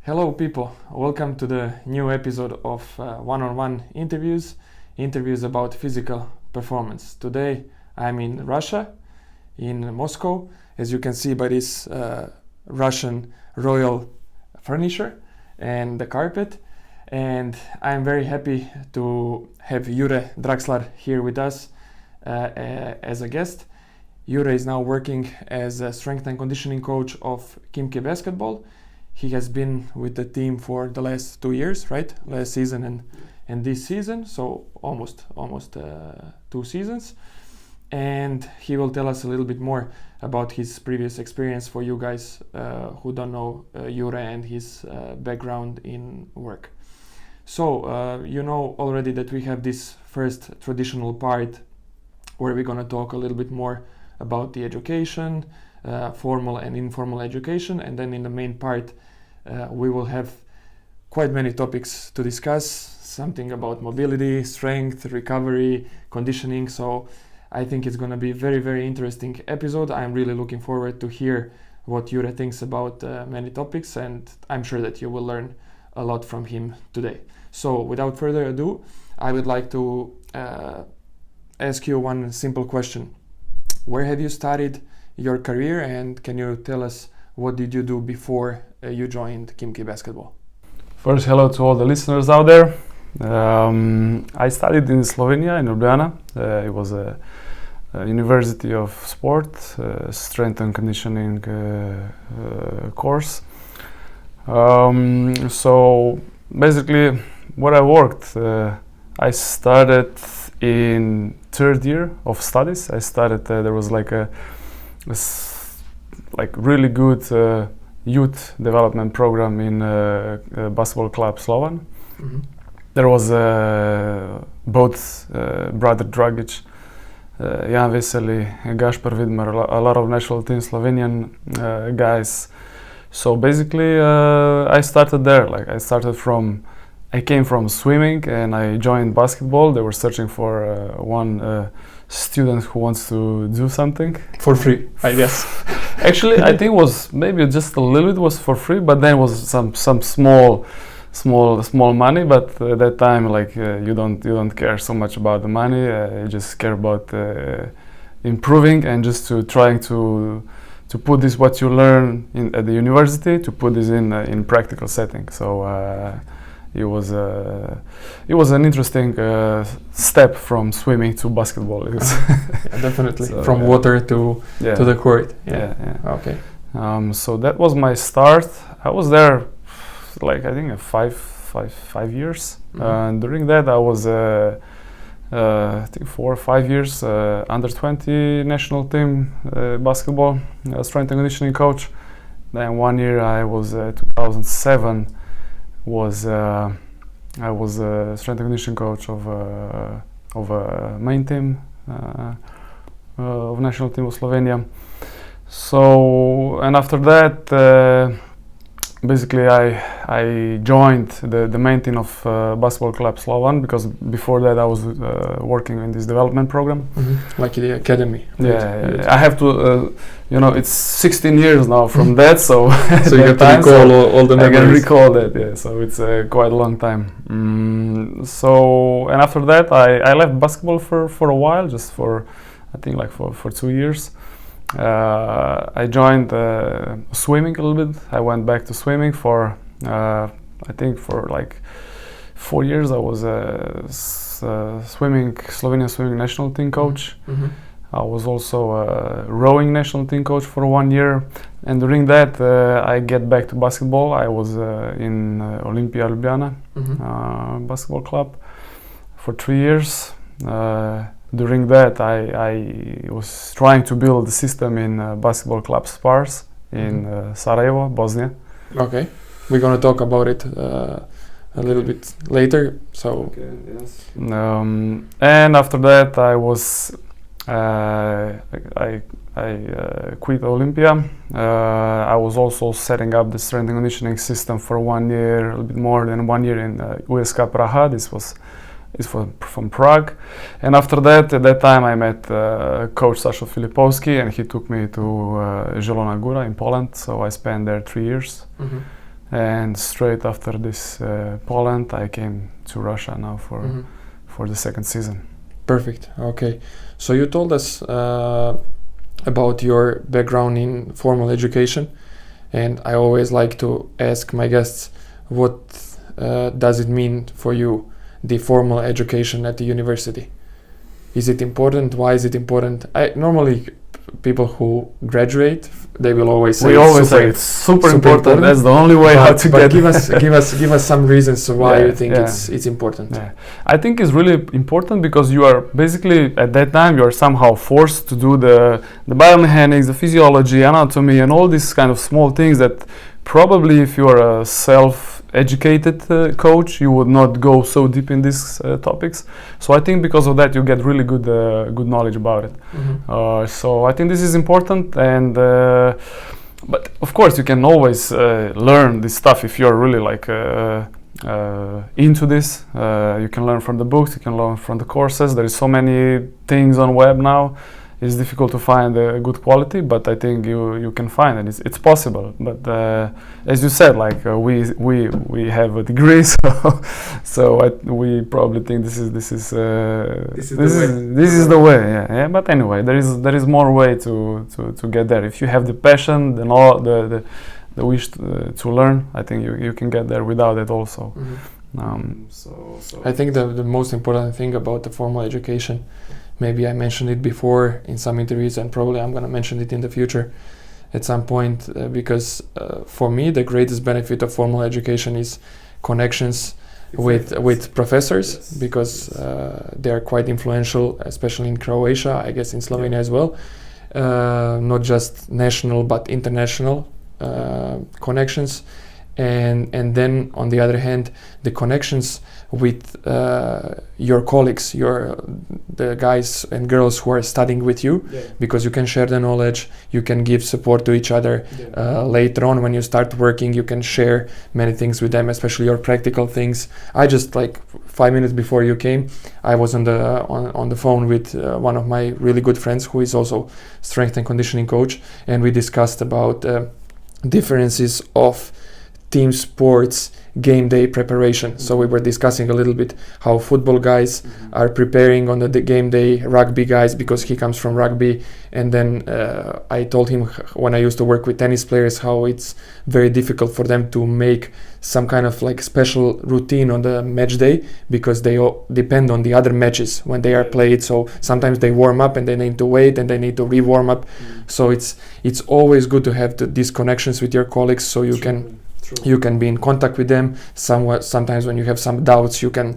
Hello people, welcome to the new episode of one-on-one interviews about physical performance. Today I'm in Russia, in Moscow, as you can see by this Russian royal furniture and the carpet, and I'm very happy to have Jure Drakslar here with us as a guest. Jure is now working as a strength and conditioning coach of Khimki basketball. He has been with the team for the last 2 years, right? Last season and this season, so almost 2 seasons. And he will tell us a little bit more about his previous experience for you guys who don't know Jure and his background in work. So you know already that we have this first traditional part where we're going to talk a little bit more about the education, formal and informal education, and then in the main part we will have quite many topics to discuss, something about mobility, strength, recovery, conditioning. So I think it's going to be a very, very interesting episode. I'm really looking forward to hear what Jure thinks about many topics, and I'm sure that you will learn a lot from him today. So without further ado, I would like to ask you one simple question. Where have you started your career, and can you tell us what did you do before you joined Khimki basketball? First, hello to all the listeners out there. I studied in Slovenia, in Ljubljana. It was a university of sport, strength and conditioning course. So basically, where I worked, I started in third year of studies. I started, there was like a really good youth development program in basketball club Slovan. Mm-hmm. There was both brother Dragic, Jan Veseli, Gašper Vidmar, a lot of national team Slovenian guys. So basically I started there. I came from swimming and I joined basketball. They were searching for one student who wants to do something for free, I guess. Actually, I think it was maybe just a little bit was for free, but then it was some small money. But at that time, you don't care so much about the money. You just care about improving and just to trying to put this what you learn at the university to put this in practical setting. So it was an interesting step from swimming to basketball. Yeah, definitely, so, from water to the court. Yeah. Okay. So that was my start. I was there, I think, five years. Mm-hmm. And during that, I was, I think, 4 or 5 years under 20 national team basketball strength and conditioning coach. Then 1 year, I was 2007. I was a strength and conditioning coach of a main team of national team of Slovenia. So, and after that, basically I joined the main team of basketball club Slovan, because before that I was working in this development program. Mm-hmm. Like the academy. Yeah. I have to, it's 16 years now from that, so so you have to recall all the memories. I can recall that, yeah. So it's quite a long time. So, and after that I left basketball for a while, just for, I think, for 2 years. I joined swimming a little bit. I went back to swimming for I think for 4 years. I was a Slovenian swimming national team coach. Mm-hmm. I was also a rowing national team coach for 1 year, and during that I get back to basketball. I was in Olympia Ljubljana basketball club for 3 years. During that, I was trying to build the system in basketball club Spars in Sarajevo, Bosnia. Okay, we're gonna talk about it a little bit later. So, okay, yes. And after that, I was I quit Olympia. I was also setting up the strength and conditioning system for 1 year, a little bit more than 1 year in USK Praha. This was from Prague, and after that, at that time, I met coach Sasha Filipovski, and he took me to Zielona Góra in Poland. So I spent there 3 years. and straight after this Poland, I came to Russia now for the second season. Perfect. Okay. So you told us about your background in formal education, and I always like to ask my guests, what does it mean for you, the formal education at the university? Is it important? Why is it important? Normally people who graduate, they will always say it's super important. That's the only way how to get. Give us some reasons why you think it's important. Yeah. I think it's really important because you are basically at that time you are somehow forced to do the biomechanics, the physiology, anatomy, and all these kind of small things that probably if you are a self-educated coach, you would not go so deep in these topics. So I think because of that you get really good knowledge about it. So I think this is important, and but of course you can always learn this stuff if you're really like into this. You can learn from the books, you can learn from the courses. There is so many things on web now. It's difficult to find a good quality, but I think you can find it. It's possible. But as you said, like we have a degree, so we probably think this is the way. Yeah. But anyway, there is more way to get there. If you have the passion, then all the wish to learn, I think you can get there without it also. So I think the most important thing about the formal education, maybe I mentioned it before in some interviews, and probably I'm going to mention it in the future at some point, because for me the greatest benefit of formal education is connections with professors, because they are quite influential, especially in Croatia, I guess in Slovenia as well, not just national but international connections. And then on the other hand, the connections with your colleagues, the guys and girls who are studying with you, because you can share the knowledge, you can give support to each other. Later on, when you start working, you can share many things with them, especially your practical things. I just, like 5 minutes before you came, I was on the phone with one of my really good friends who is also strength and conditioning coach, and we discussed about differences of team sports game day preparation. So we were discussing a little bit how football guys are preparing on the game day, rugby guys, because he comes from rugby, and then I told him when I used to work with tennis players how it's very difficult for them to make some kind of like special routine on the match day, because they all depend on the other matches when they are played. So sometimes they warm up and they need to wait and they need to re-warm up. So it's always good to have these connections with your colleagues, so you can be in contact with them. Sometimes when you have some doubts, you can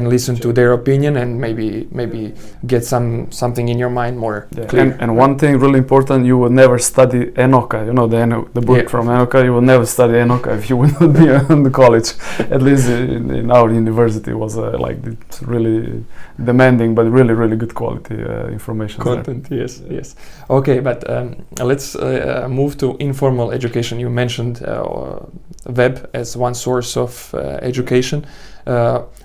listen to their opinion and maybe get something in your mind more clear. And one thing really important, you will never study Enoka. You know the book from Enoka. You will never study Enoka if you will not be in the college. At least in our university was like it's really demanding, but really good quality information. Content, there. Yes. Okay, but let's move to informal education. You mentioned web as one source of education.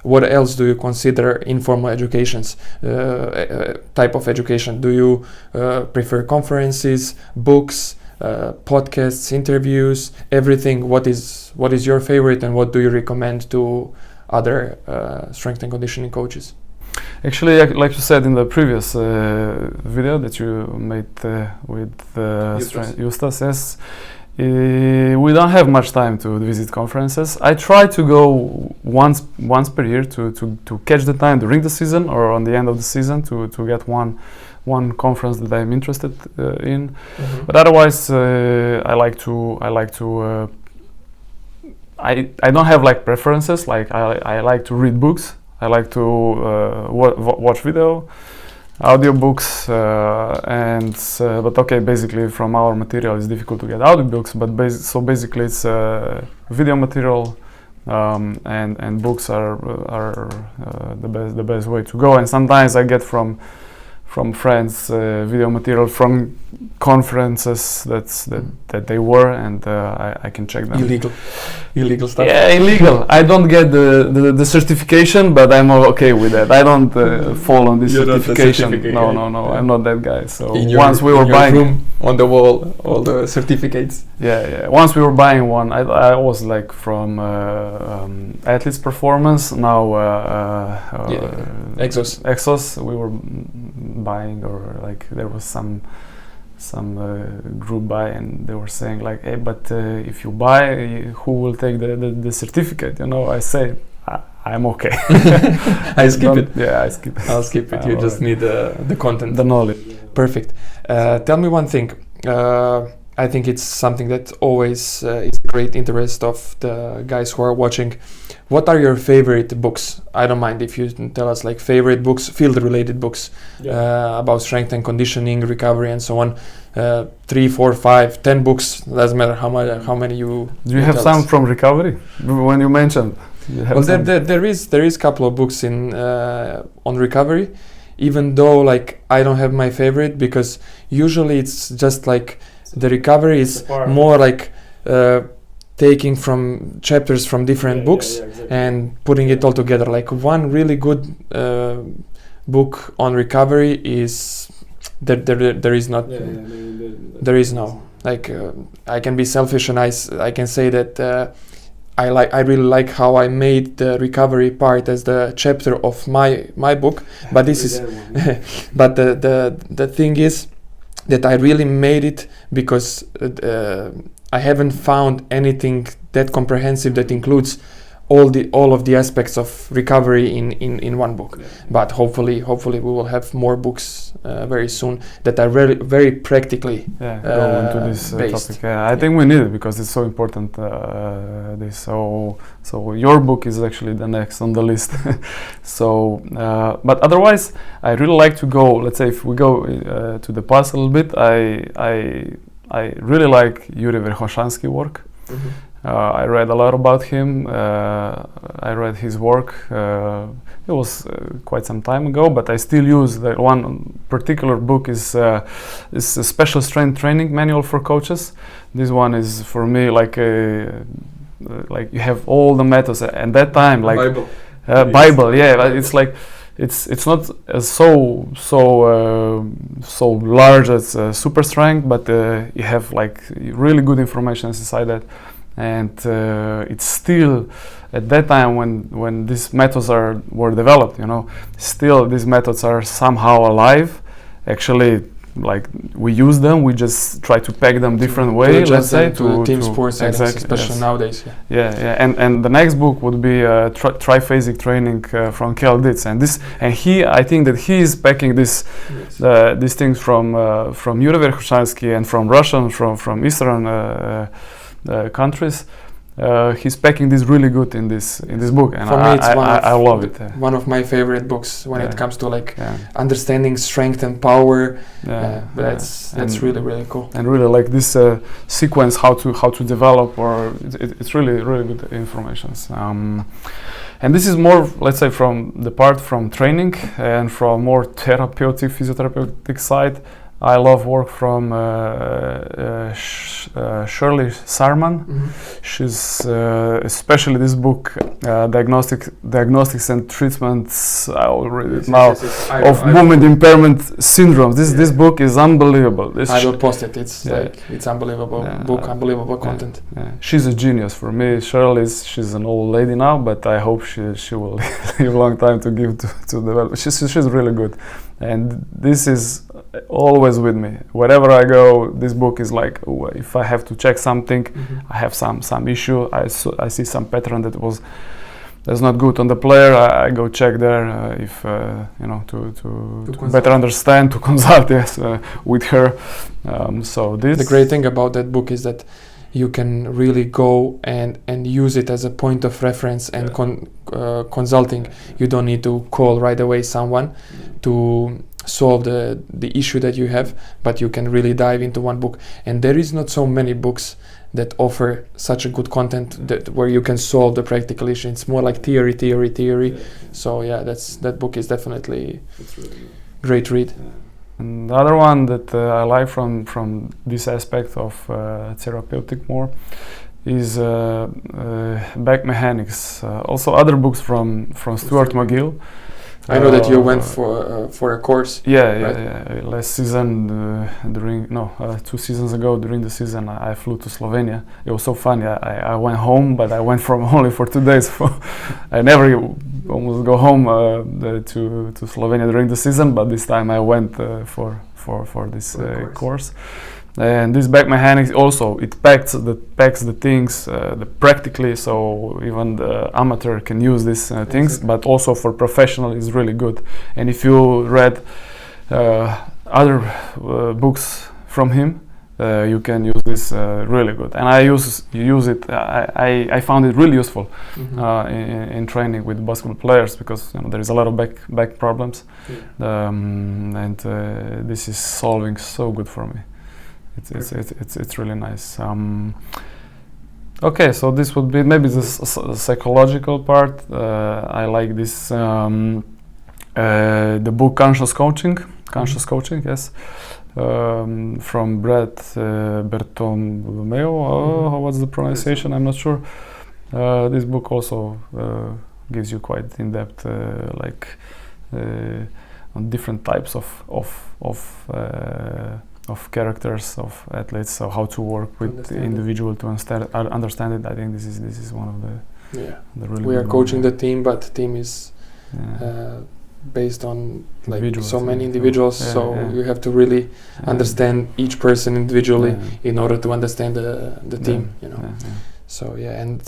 What else do you consider informal educations, type of education? Do you prefer conferences, books, podcasts, interviews, everything? What is your favorite, and what do you recommend to other strength and conditioning coaches? Actually, like you said in the previous video that you made with Justas, yes. We don't have much time to visit conferences. I try to go once per year to catch the time during the season or on the end of the season to get one conference that I'm interested in. But otherwise, I don't have like preferences. Like I like to read books. I like to watch video. Audiobooks but okay, basically from our material it's difficult to get audiobooks, but basically it's video material, and books are the best way to go. And sometimes I get from friends, video material from conferences that they were, and I can check them. Illegal stuff. Yeah, illegal. I don't get the certification, but I'm okay with that. I don't fall on this certification. No, I'm not that guy. So once we were buying room, on the wall, all the certificates. Yeah. Once we were buying one, I was like from Athletes Performance. Now Exos. We were buying, or like there was some group buy, and they were saying like, hey, but if you buy, who will take the certificate? I say I'm okay. I skip it. Yeah, I skip it. I'll skip it. You just need the content, the knowledge. Perfect. Tell me one thing. I think it's something that always is a great interest of the guys who are watching. What are your favorite books? I don't mind if you tell us like favorite books, field-related books about strength and conditioning, recovery, and so on. 3, 4, 5, 10 books. Doesn't matter how many you. Do you have some from recovery? When you mentioned. Well, there is a couple of books on recovery, even though like I don't have my favorite, because usually it's just like the recovery is more like taking from chapters from different books exactly. And putting it all together. Like one really good book on recovery is there is not. There is no like I can be selfish and I can say that. I really like how I made the recovery part as the chapter of my book, but this is but the thing is that I really made it because I haven't found anything that comprehensive that includes all of the aspects of recovery in one book. But hopefully we will have more books very soon that are very practically go into this topic. I think we need it because it's so important. So your book is actually the next on the list. So, but otherwise, I really like to go. Let's say if we go to the past a little bit, I really like Jure Drakslar's work. Mm-hmm. I read a lot about him. I read his work. It was quite some time ago, but I still use the one particular book is a special strength training manual for coaches. This one is for me like you have all the methods at that time, like Bible. Yeah, but it's like it's not so large as super strength, but you have like really good information inside that. And it's still at that time when these methods were developed, still these methods are somehow alive. Actually, like we use them, we just try to pack them different way. Let's say to team sports, exactly, especially nowadays. Yeah. And the next book would be triphasic training from Kel Ditz, I think that he is packing these things from Jure Drakslar and from Russian, from Eastern. Countries. He's packing this really good in this book, and I love it. One of my favorite books when it comes to like understanding strength and power. That's really cool. And really like this sequence how to develop, or it's really good information. And this is more, let's say, from the part from training and from more therapeutic, physiotherapeutic side. I love work from Shirley Sarman. Mm-hmm. She's especially this book, Diagnostics and Treatments. I will read it now. Of movement impairment syndromes. This book is unbelievable. I will post it. It's unbelievable book, unbelievable content. Yeah. She's a genius for me. Shirley she's an old lady now, but I hope she will live a long time to give to develop. She's really good, and this is always with me. Wherever I go, this book is like, if I have to check something, I have some issue, I see some pattern that's not good on the player, I go check there if to better understand, to consult with her. So the great thing about that book is that you can really go and use it as a point of reference and consulting. You don't need to call right away someone to solve the issue that you have, but you can really dive into one book. And there is not so many books that offer such a good content where you can solve the practical issue. It's more like theory. So that book is definitely great read. And the other one that I like from this aspect of therapeutic more is Back Mechanics. Also other books from Stuart McGill. I know that you went for a course. Yeah. Last season, 2 seasons ago, during the season, I flew to Slovenia. It was so fun. I went home, but I went only for 2 days. I never almost go home to Slovenia during the season, but this time I went for this course. And this Back Mechanics also, it packs the things practically, so even the amateur can use these things, but also for professional is really good. And if you read other books from him, you can use this really good. And I use it. I found it really useful in training with basketball players, because there is a lot of back problems, and this is solving so good for me. It's really nice. Okay, so this would be maybe the psychological part. I like this the book Conscious Coaching, yes, from Brad Bertolomeo. What's the pronunciation? I'm not sure. This book also gives you quite in-depth on different types of characters of athletes, so how to work with the individual to understand it. I think this is one of the really. We are coaching the team, but the team is based on so many individuals. You have to really understand each person individually in order to understand the team. So and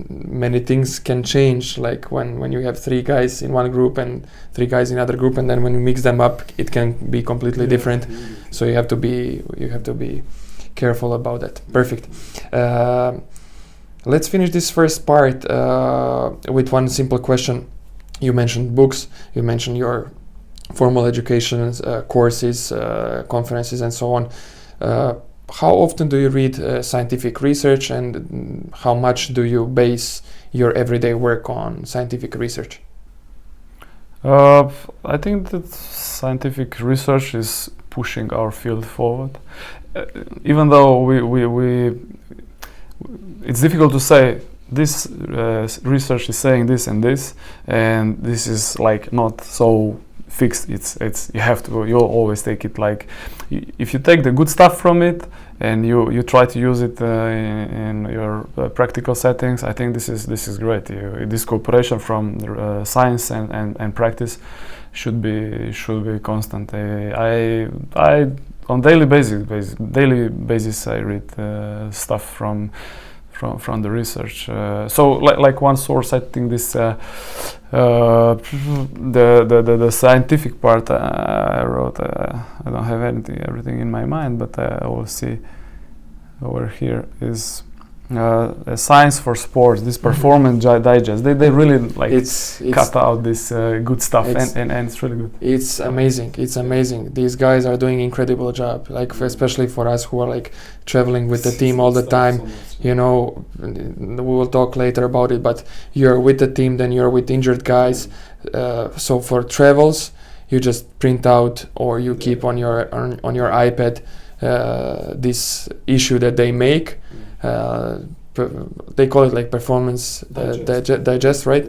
many things can change. Like when you have 3 guys in one group and 3 guys in another group, and then when you mix them up, it can be completely different. So you have to be careful about that. Perfect. Let's finish this first part with one simple question. You mentioned books. You mentioned your formal education courses, conferences, and so on. How often do you read scientific research, and how much do you base your everyday work on scientific research? I think that scientific research is pushing our field forward. Even though it's difficult to say this research is saying this, and this is not so fixed. You'll always take it if you take the good stuff from it and you try to use it in your practical settings. I think this is great. This cooperation from science and practice should be constant. I on daily basis I read stuff from the research. So like one source, I think this the scientific part I wrote. I don't have everything in my mind, but I will see over here is Science for Sports. This performance digest. They really cut out this good stuff, and it's really good. It's amazing. These guys are doing incredible job. Especially for us who are traveling with the team all the time. We will talk later about it, but you're with the team, then you're with injured guys. So for travels, you just print out or you keep on your iPad this issue that they make. They call it performance digest, right?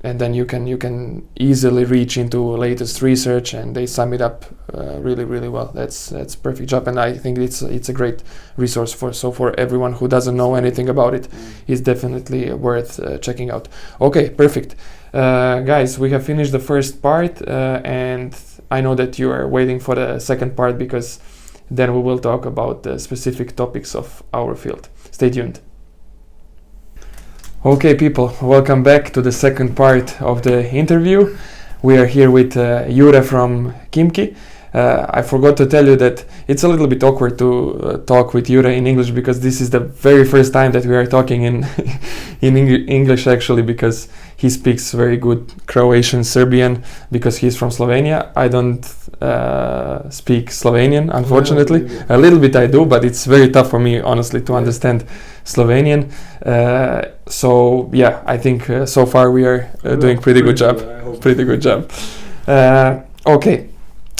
And then you can easily reach into latest research, and they sum it up really, really well. That's perfect job, and I think it's a great resource for everyone who doesn't know anything about it. It's definitely worth checking out. Okay, perfect. Guys, we have finished the first part, and I know that you are waiting for the second part, because then we will talk about the specific topics of our field. Stay tuned. Okay, people, welcome back to the second part of the interview. We are here with Jure from Kimki. I forgot to tell you that it's a little bit awkward to talk with Jure in English, because this is the very first time that we are talking in English, actually, because he speaks very good Croatian, Serbian, because he's from Slovenia. I don't speak Slovenian, unfortunately. A little bit I do, but it's very tough for me, honestly, to understand Slovenian. So yeah, I think so far we are doing pretty good job. Okay.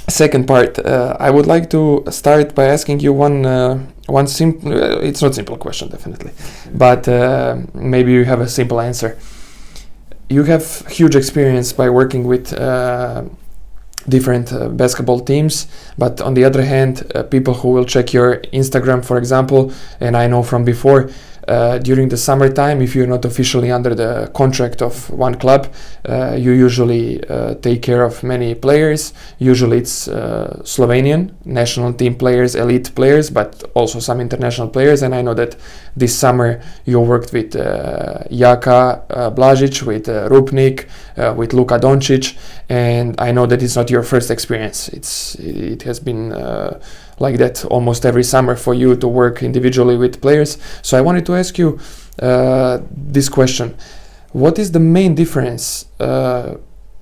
second part, I would like to start by asking you one simple. It's not simple question, definitely, but maybe you have a simple answer. You have huge experience by working with different basketball teams, but on the other hand, people who will check your Instagram, for example, and I know from before, during the summertime, if you're not officially under the contract of one club, you usually take care of many players. Usually it's Slovenian national team players, elite players, but also some international players. And I know that this summer you worked with Jaka Blažić, with Rupnik, with Luka Doncic, and I know that it's not your first experience. It has been like that almost every summer for you to work individually with players. So I wanted to ask you this question. What is the main difference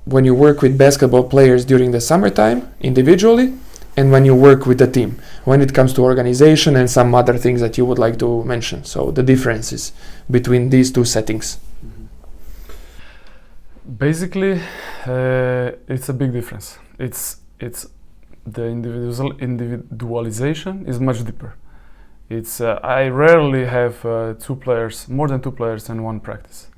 when you work with basketball players during the summertime individually and when you work with a team, when it comes to organization and some other things that you would like to mention? So the differences between these two settings. Basically, it's a big difference. It's the individualization is much deeper. It's I rarely have more than two players in one practice.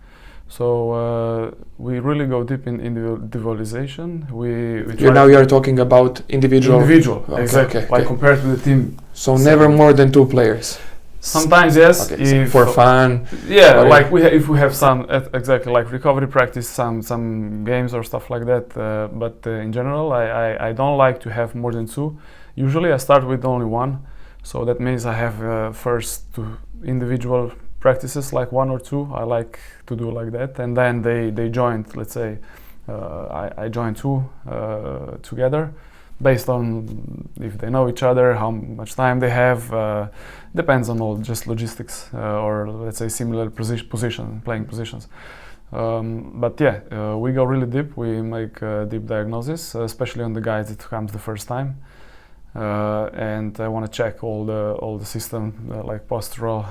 So we really go deep in individualization. Now you are talking about individual. Okay, exactly. Like compared to the team. So never more than two players. Sometimes yes, okay, for fun. Yeah, like if we have some exactly like recovery practice, some games or stuff like that. But in general, I don't like to have more than two. Usually I start with only one, so that means I have first two individual practices, like one or two. I like to do like that, and then they joined. Let's say I join two together, based on if they know each other, how much time they have. Depends on all just logistics or let's say similar playing positions. But yeah, we go really deep. We make deep diagnosis, especially on the guys that comes the first time. And I want to check all the system like postural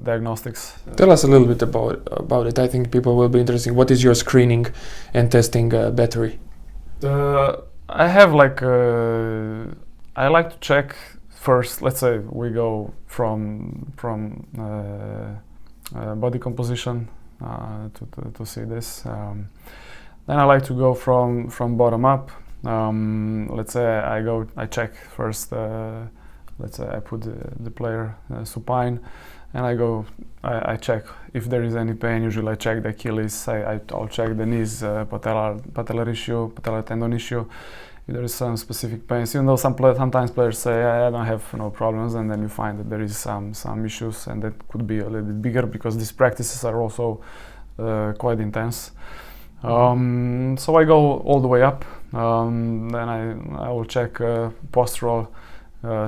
diagnostics. Tell us a little bit about it. I think people will be interested. What is your screening and testing battery? I have like I like to check first. Let's say we go from body composition to see this. Then I like to go from bottom up. Let's say I check first. Let's say I put the player supine, and I check if there is any pain. Usually I check the Achilles. I'll check the knees, patellar issue, patellar tendon issue. If there is some specific pains, even though sometimes players say I don't have no problems, and then you find that there is some issues, and that could be a little bit bigger because these practices are also quite intense. So I go all the way up. Then I will check postural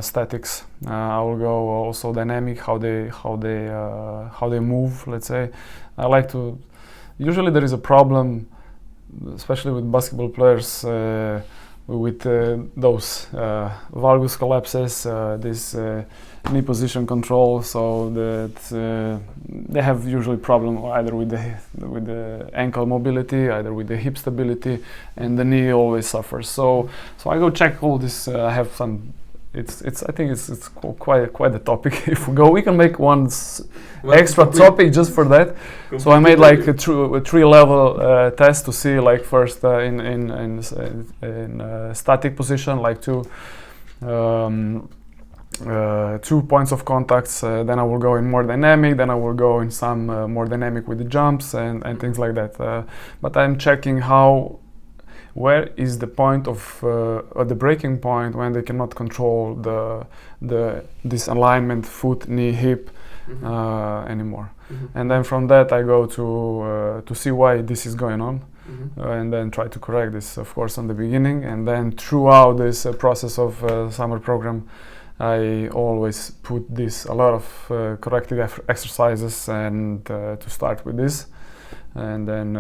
statics. I will go also dynamic, how they move. Let's say I like to. Usually there is a problem, especially with basketball players, with those valgus collapses, this knee position control, so that they have usually problem either with the ankle mobility, either with the hip stability, and the knee always suffers. So I go check all this. I have some. I think it's quite a topic. If we can make one extra topic just for that. So I made like a 3-level test to see like first in static position, like two points of contacts. Then I will go in more dynamic. Then I will go in some more dynamic with the jumps and things like that. But I'm checking where is the point of the breaking point when they cannot control this alignment, foot, knee, hip anymore. And then from that I go to see why this is going on, and then try to correct this, of course, on the beginning. And then throughout this process of summer program, I always put a lot of corrective exercises, and to start with this. And then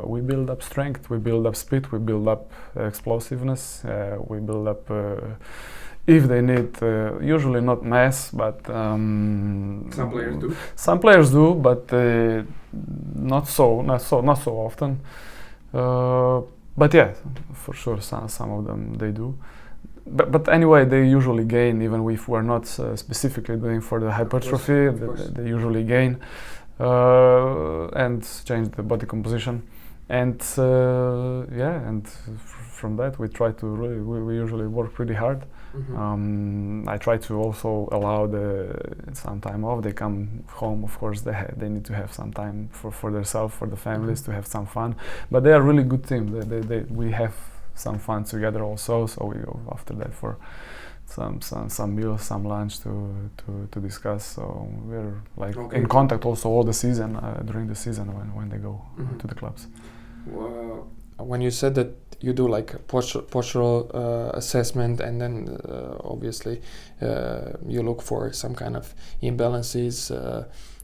we build up strength, we build up speed, we build up explosiveness, we build up, if they need, usually not mass, but some players do. Some players do, but not so often. But yeah, for sure, some of them they do. But anyway, they usually gain, even if we're not specifically doing for the hypertrophy. They usually gain and change the body composition. And and from that we try to we usually work pretty hard. I try to also allow some time off. They come home, of course they need to have some time for themselves, for the families, to have some fun. But they are a really good team. We have some fun together also, so we go after that for some meals, some lunch to discuss. So we're like in contact also all the season, during the season when they go to the clubs. When you said that you do like postural assessment, and then obviously you look for some kind of imbalances,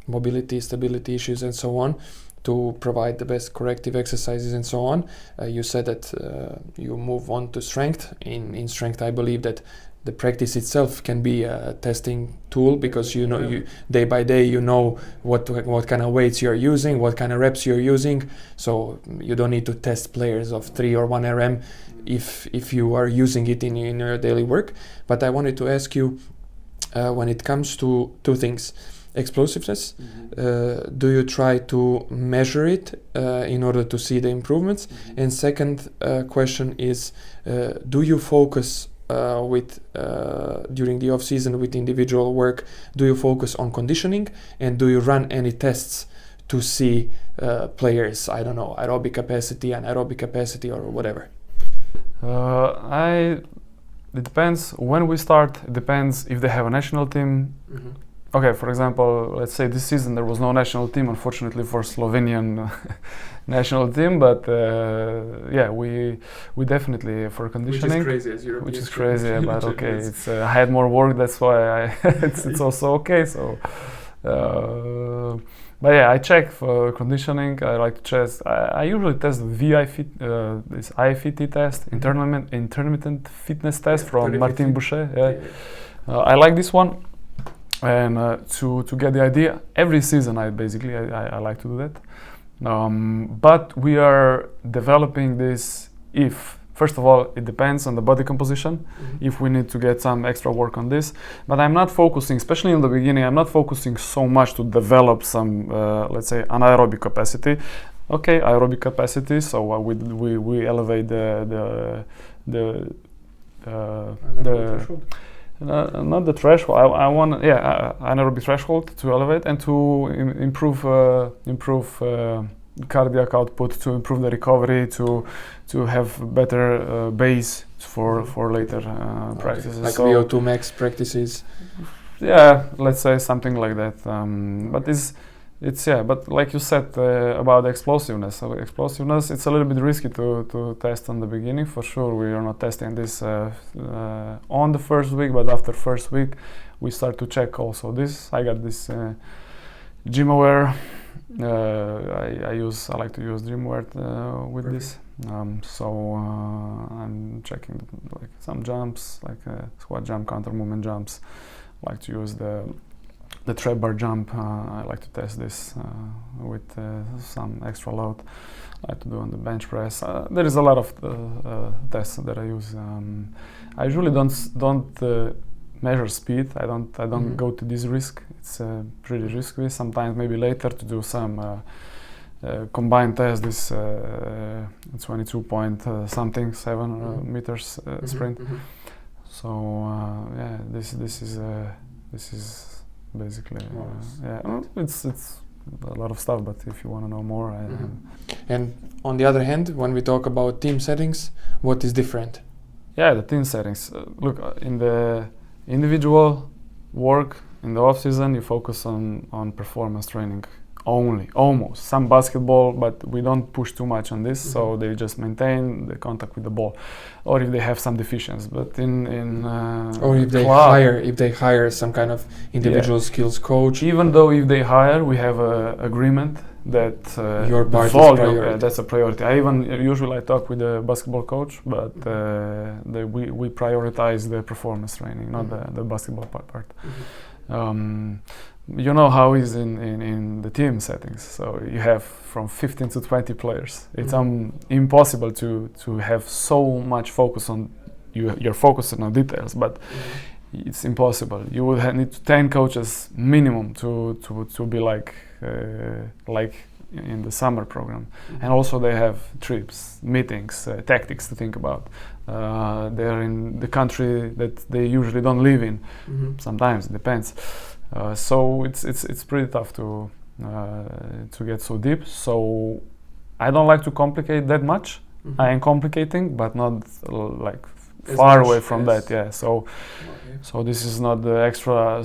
mobility, stability issues, and so on, to provide the best corrective exercises and so on. You said that you move on to strength. In strength, I believe that the practice itself can be a testing tool, because you day by day you know what kind of weights you're using, what kind of reps you're using. So you don't need to test players of 3 or 1 RM if you are using it in your daily work. But I wanted to ask you, when it comes to 2 things. Explosiveness, do you try to measure it in order to see the improvements? And second question is, do you focus during the off season with individual work, do you focus on conditioning, and do you run any tests to see players, I don't know, aerobic capacity, anaerobic capacity, or whatever? It depends when we start. It depends if they have a national team. Okay, for example, let's say this season there was no national team, unfortunately, for Slovenian national team. But we definitely for conditioning, which is crazy as European. Which is crazy, but okay, it's I had more work. That's why it's also okay. So, but yeah, I check for conditioning. I like to test. I usually test this IFT test, intermittent fitness test from Martin Boucher. I like this one. And to get the idea, every season I like to do that. But we are developing this. First of all, it depends on the body composition. If we need to get some extra work on this, but I'm not focusing, especially in the beginning, I'm not focusing so much to develop some, let's say, anaerobic capacity. Okay, aerobic capacity. So we elevate the not the threshold. I want anaerobic threshold to elevate and to improve cardiac output, to improve the recovery, to have better base for later practices. Like so, VO2 max practices. Yeah, let's say something like that. But but like you said about explosiveness. So explosiveness, it's a little bit risky to test on the beginning. For sure, we are not testing this on the first week, but after first week, we start to check also this. I got this GymAware. I like to use GymAware with this. So I'm checking like some jumps, like squat jump, counter movement jumps. I like to use the trap bar jump. I like to test this with some extra load. I like to do on the bench press. There is a lot of tests that I use. I usually don't measure speed. I don't go to this risk. It's pretty risky. Sometimes maybe later to do some combined test. This 22 point something 7 meters sprint. So this is basically it's a lot of stuff. But if you want to know more, and on the other hand, when we talk about team settings, what is different? The team settings. Look, in the individual work in the off season, you focus on performance training only, almost some basketball, but we don't push too much on this. So they just maintain the contact with the ball, or if they have some deficiencies. But or if they hire some kind of individual skills coach. Even though if they hire, we have a agreement that your part is priority. That's a priority. I usually talk with the basketball coach, but we prioritize the performance training, not the basketball part. you know how it is in the team settings. So you have from 15 to 20 players. It's impossible to have so much focus on you're focusing on details, but it's impossible. You would need 10 coaches minimum to be like in the summer program. And also they have trips, meetings, tactics to think about. They're in the country that they usually don't live in. Sometimes it depends. So it's pretty tough to get so deep. So I don't like to complicate that much. I am complicating, but not like far away from that. Yeah. So this is not the extra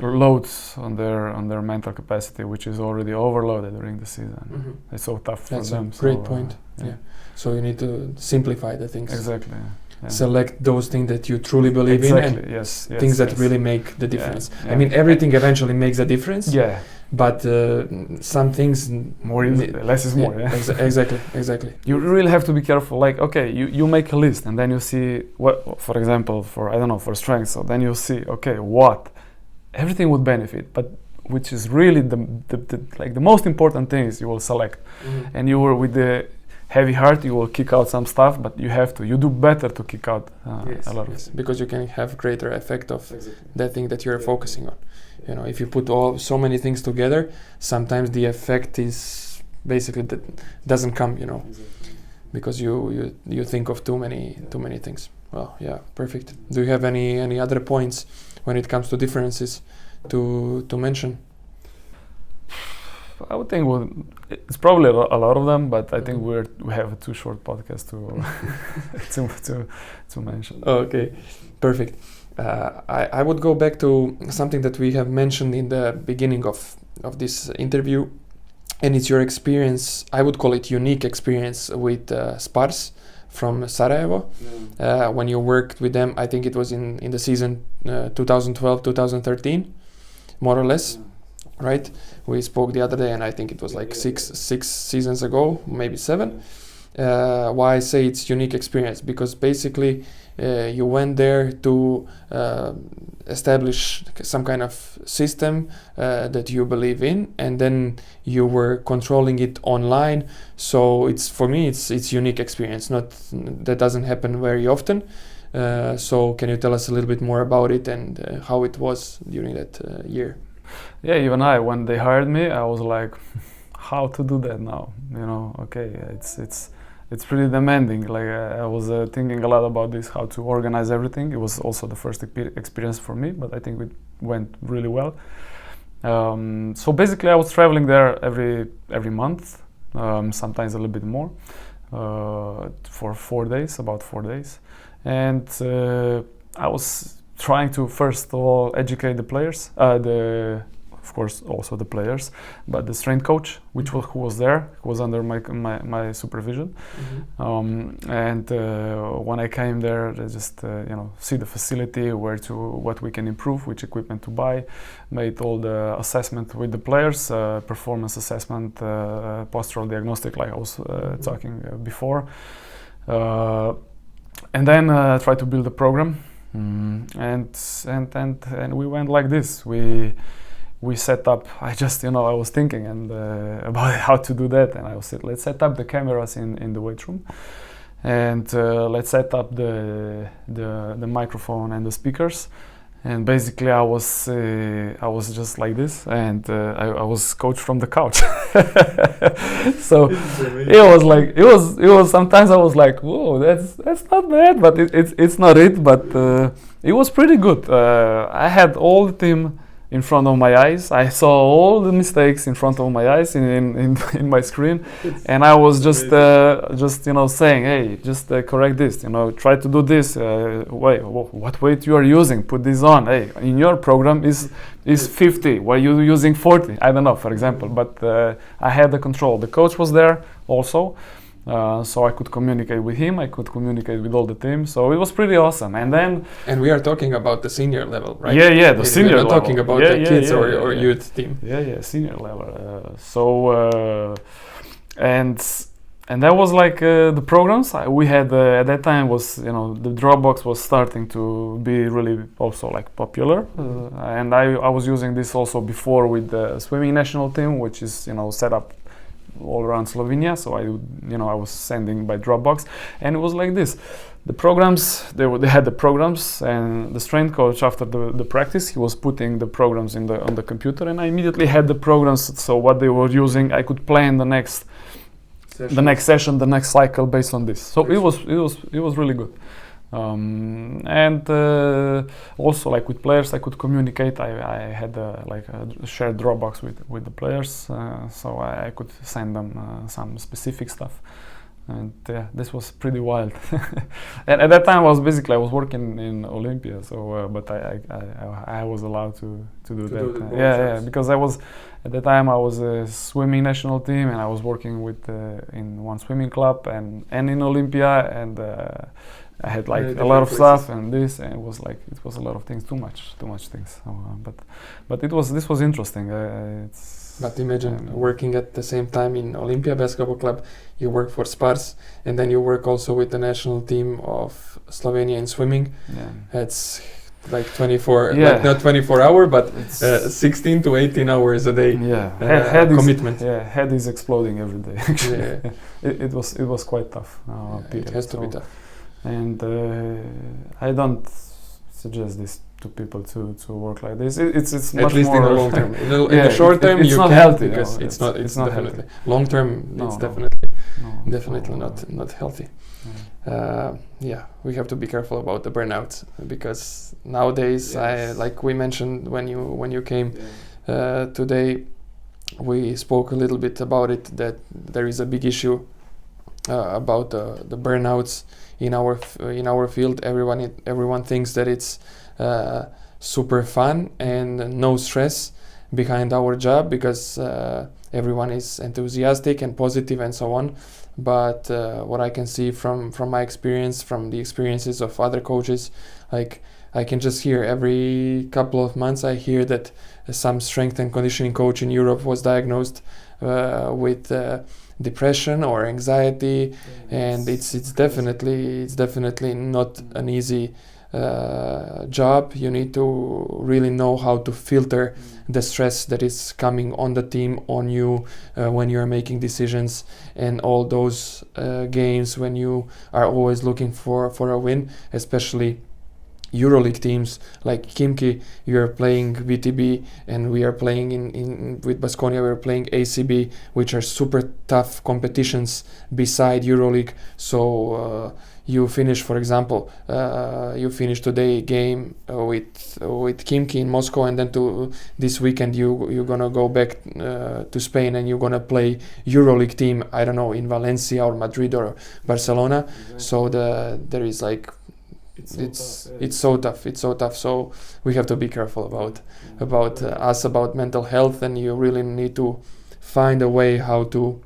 load on their mental capacity, which is already overloaded during the season. It's so tough for them. That's a great point. Yeah. So you need to simplify the things. Exactly. Yeah. Select those things that you truly believe in, and things that really make the difference. I mean, everything eventually makes a difference. Yeah. But some things less is more. Yeah. Exactly. You really have to be careful. Like, okay, you make a list, and then you see what, for example, for strength. So then you see, okay, what everything would benefit, but which is really the most important things you will select, and you will with the heavy heart you will kick out some stuff, but you do better to kick out a lot of because you can have greater effect of that thing that you're focusing on. You know, if you put so many things together, sometimes the effect is basically doesn't come. You know, because you think of too many things. Well, yeah, perfect. Do you have any other points when it comes to differences to mention? I would think it's probably a lot of them, but I think we have a too short podcast to mention. Okay, perfect. I would go back to something that we have mentioned in the beginning of this interview, and it's your experience. I would call it unique experience with Spars from Sarajevo. When you worked with them, I think it was in the season 2012-2013, more or less. Right, we spoke the other day, and I think it was like six seasons ago, maybe 7. Why I say it's unique experience, because basically you went there to establish some kind of system that you believe in, and then you were controlling it online. So for me it's unique experience. That doesn't happen very often. So can you tell us a little bit more about it and how it was during that year? Yeah, even when they hired me, I was like, how to do that now? You know, okay, it's pretty demanding. Like I was thinking a lot about this, how to organize everything. It was also the first experience for me, but I think it went really well. So basically, I was traveling there every month, sometimes a little bit more, for 4 days, about 4 days, and I was trying to first of all educate the players, of course also the players, but the strength coach, who was there, who was under my supervision. And when I came there, I just see the facility, what we can improve, which equipment to buy, made all the assessment with the players, performance assessment, postural diagnostic, like I was talking before, and then try to build a program. And we went like this. We set up. I was thinking about how to do that, and I said, let's set up the cameras in the weight room, and let's set up the microphone and the speakers. And basically, I was just like this, and I was coached from the couch. So it was. Sometimes I was like, whoa, that's not bad, but it's not it. But it was pretty good. I had all the team in front of my eyes. I saw all the mistakes in front of my eyes in my screen, and I was just saying, hey, just correct this. Try to do this. Wait, what weight you are using? Put this on. Hey, in your program is 50. Why are you using 40? I don't know, for example. But I had the control. The coach was there also. So I could communicate with him, I could communicate with all the team, so it was pretty awesome. And we are talking about the senior level, right? Yeah, the senior level. We're not talking about the kids or youth team. Yeah, senior level. And and that was like the programs we had at that time was, the Dropbox was starting to be really also like popular, and I was using this also before with the swimming national team, which is set up all around Slovenia. So I was sending by Dropbox, and it was like this. The programs, they had the programs, and the strength coach after the practice, he was putting the programs on the computer, and I immediately had the programs. So what they were using, I could plan the next session, the next cycle based on this. So it was really good. And also like with players, I could communicate. I had a shared Dropbox with the players, so I could send them some specific stuff. And this was pretty wild. And at that time, I was working in Olympia. So, but I was allowed to do that. Yeah, because at the time I was a swimming national team, and I was working in one swimming club and in Olympia, and I had like a lot of stuff and this, and it was a lot of things, too much things. So, but this was interesting. But imagine working at the same time in Olympia Basketball Club, you work for Spars, and then you work also with the national team of Slovenia in swimming. Yeah. It's like 24, like not 24 hours, but 16 to 18 hours a day. Yeah, commitment. Head is exploding every day. Actually. It was quite tough. It has to be tough. And I don't suggest this to people to work like this. It's at much least more in the long term. In the short term, it's you not can't, healthy because it's not definitely healthy. Long term. It's definitely not healthy. We have to be careful about the burnouts, because nowadays, like we mentioned when you came today, we spoke a little bit about it, that there is a big issue about the burnouts in our field. Everyone thinks that it's super fun and no stress behind our job, because everyone is enthusiastic and positive and so on. But what I can see from my experience, from the experiences of other coaches, like I can just hear every couple of months, I hear that some strength and conditioning coach in Europe was diagnosed with depression or anxiety, and it's definitely not an easy job. You need to really know how to filter the stress that is coming on the team, on you, when you are making decisions, and all those games when you are always looking for a win, especially EuroLeague teams like Kimki. You are playing VTB, and we are playing with Baskonia. We are playing ACB, which are super tough competitions beside EuroLeague. So you finish, for example, you finish today game with Kimki in Moscow, and then this weekend you're gonna go back to Spain, and you're gonna play EuroLeague team, I don't know, in Valencia or Madrid or Barcelona. Exactly. So there is like it's so tough. So we have to be careful about mental health, and you really need to find a way how to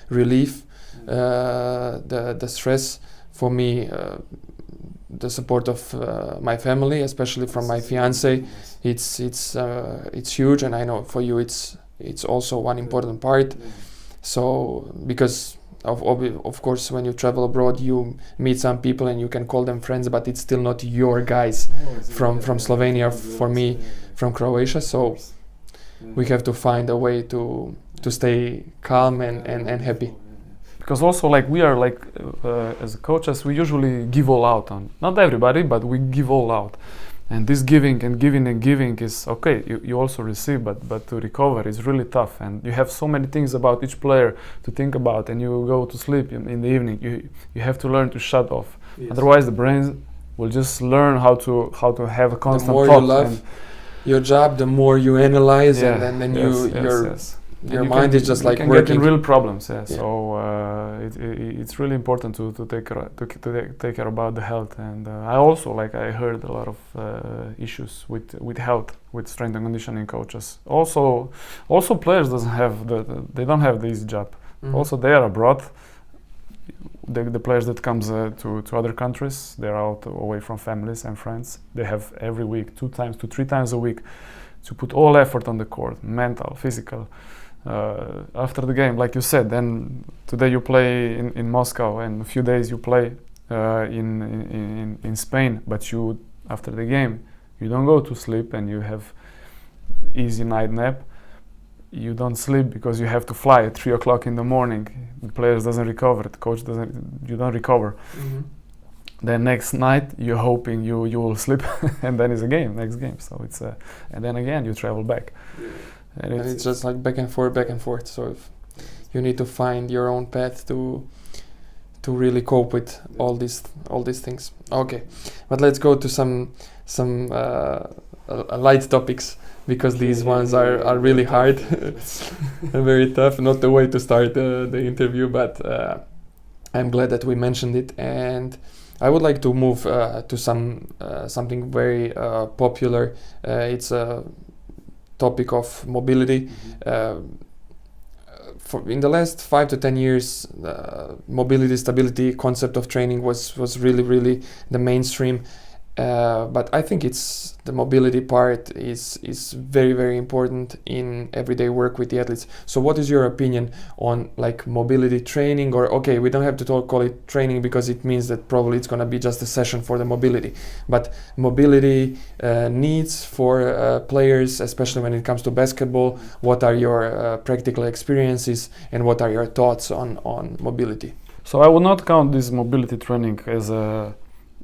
relieve the stress. For me, the support of my family, especially from my fiance, it's huge, and I know for you it's also one important part. So because of course, when you travel abroad, you meet some people and you can call them friends, but it's still not your guys from Slovenia, for me from Croatia. So we have to find a way to stay calm and happy. Because also, like, we are like as coaches, we usually give all out on, not everybody, but we give all out. And this giving is okay. You also receive, but to recover is really tough. And you have so many things about each player to think about, and you go to sleep in the evening. You have to learn to shut off. Yes. Otherwise, the brain will just learn how to have a constant thought. The more you love your job, the more you analyze, and then your mind is just like working. Get in real problems. Yeah. So it's really important to take care about the health. And I also, like, I heard a lot of issues with health with strength and conditioning coaches. Also players they don't have this job. Mm-hmm. Also they are abroad. The players that comes to other countries, they're out away from families and friends. They have every week 2 to 3 times a week to put all effort on the court, mental, physical. after the game, like you said, then today you play in Moscow, and a few days you play in Spain. But you, after the game, you don't go to sleep and you have easy night nap. You don't sleep because you have to fly at 3 o'clock in the morning. The players doesn't recover, the coach doesn't. You don't recover. Mm-hmm. Then next night you're hoping you will sleep, and then it's a game, next game. So it's and then again you travel back. And it's just like back and forth. So if you need to find your own path to really cope with all these things. Okay, but let's go to some light topics, because these ones are really hard and very tough. Not the way to start the interview, but I'm glad that we mentioned it. And I would like to move to something very popular. It's a topic of mobility. In the last 5 to 10 years, mobility stability concept of training was really the mainstream. But I think the mobility part is very important in everyday work with the athletes. So what is your opinion on like mobility training? Or okay, we don't have to call it training, because it means that probably it's going to be just a session for the mobility. But mobility needs for players, especially when it comes to basketball. What are your practical experiences, and what are your thoughts on mobility? So I would not count this mobility training as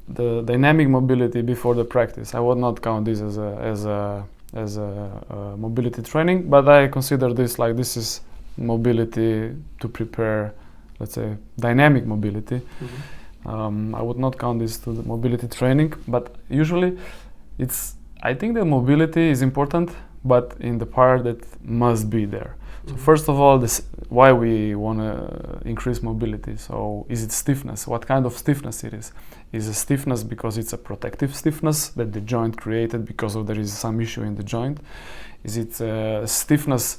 the dynamic mobility before the practice. I would not count this as a mobility training, but I consider this like this is mobility to prepare, let's say, dynamic mobility. Mm-hmm. I would not count this to the mobility training, but usually I think the mobility is important, but in the part that must be there. So first of all, why we want to increase mobility. So is it stiffness? What kind of stiffness it is? Is it stiffness because it's a protective stiffness that the joint created because there is some issue in the joint? Is it stiffness,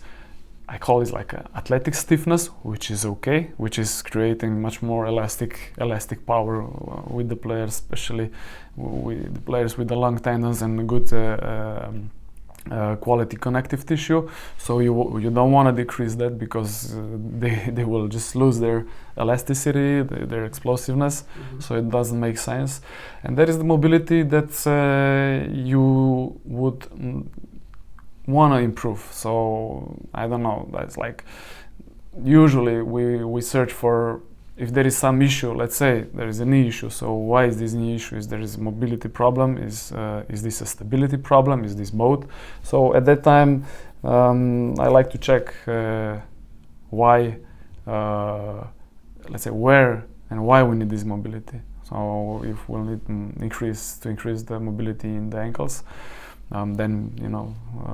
I call it like athletic stiffness, which is okay, which is creating much more elastic power with the players, especially with the players with the long tendons and good quality connective tissue. So you don't want to decrease that, because they will just lose their elasticity, their explosiveness. Mm-hmm. So it doesn't make sense. And that is the mobility that you would want to improve. So I don't know, that's like usually we search for, if there is some issue, let's say there is a knee issue. So why is this knee issue? Is there is a mobility problem? Is this a stability problem? Is this both? So at that time, I like to check why, let's say where and why we need this mobility. So if we'll need to increase the mobility in the ankles, then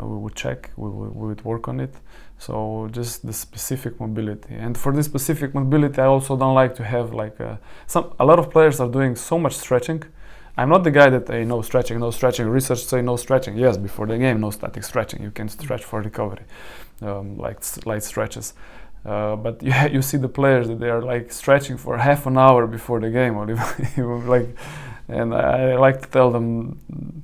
we would check, we would work on it. So just the specific mobility. And for this specific mobility, I also don't like to have like a lot of players are doing so much stretching. I'm not the guy that no stretching. Research say no stretching. Yes, before the game, no static stretching. You can stretch for recovery, like light stretches. But you see the players that they are like stretching for half an hour before the game, or even like. And I like to tell them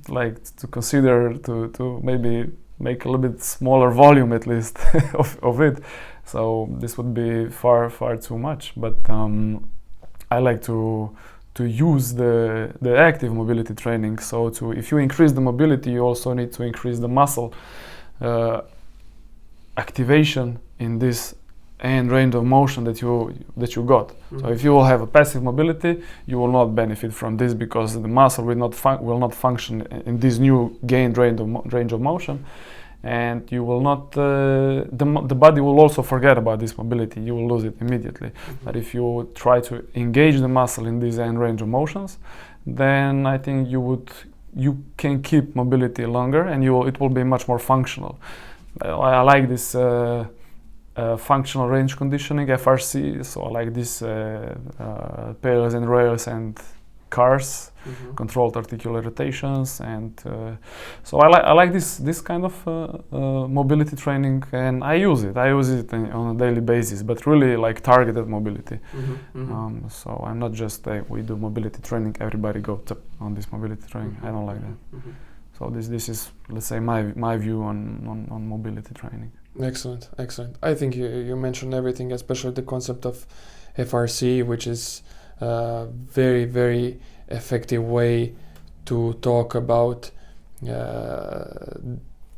like to consider to maybe make a little bit smaller volume at least of it. So this would be far too much. But I like to use the active mobility training. So if you increase the mobility, you also need to increase the muscle activation in this and range of motion that you got. Mm-hmm. So if you will have a passive mobility, you will not benefit from this, because the muscle will not function in this new gained range of motion, and you will not. The body will also forget about this mobility. You will lose it immediately. Mm-hmm. But if you try to engage the muscle in this end range of motions, then I think you can keep mobility longer, and it will be much more functional. I like this. Functional range conditioning, FRC. So I like this pairs and rails and cars, mm-hmm. controlled articular rotations, and so I like this kind of mobility training, and I use it on a daily basis, but really like targeted mobility. Mm-hmm. Mm-hmm. So I'm not just we do mobility training, everybody go on this mobility training. Mm-hmm. I don't like that. Mm-hmm. So this is, let's say, my view on mobility training. Excellent. I think you mentioned everything, especially the concept of FRC, which is a very, very effective way to talk about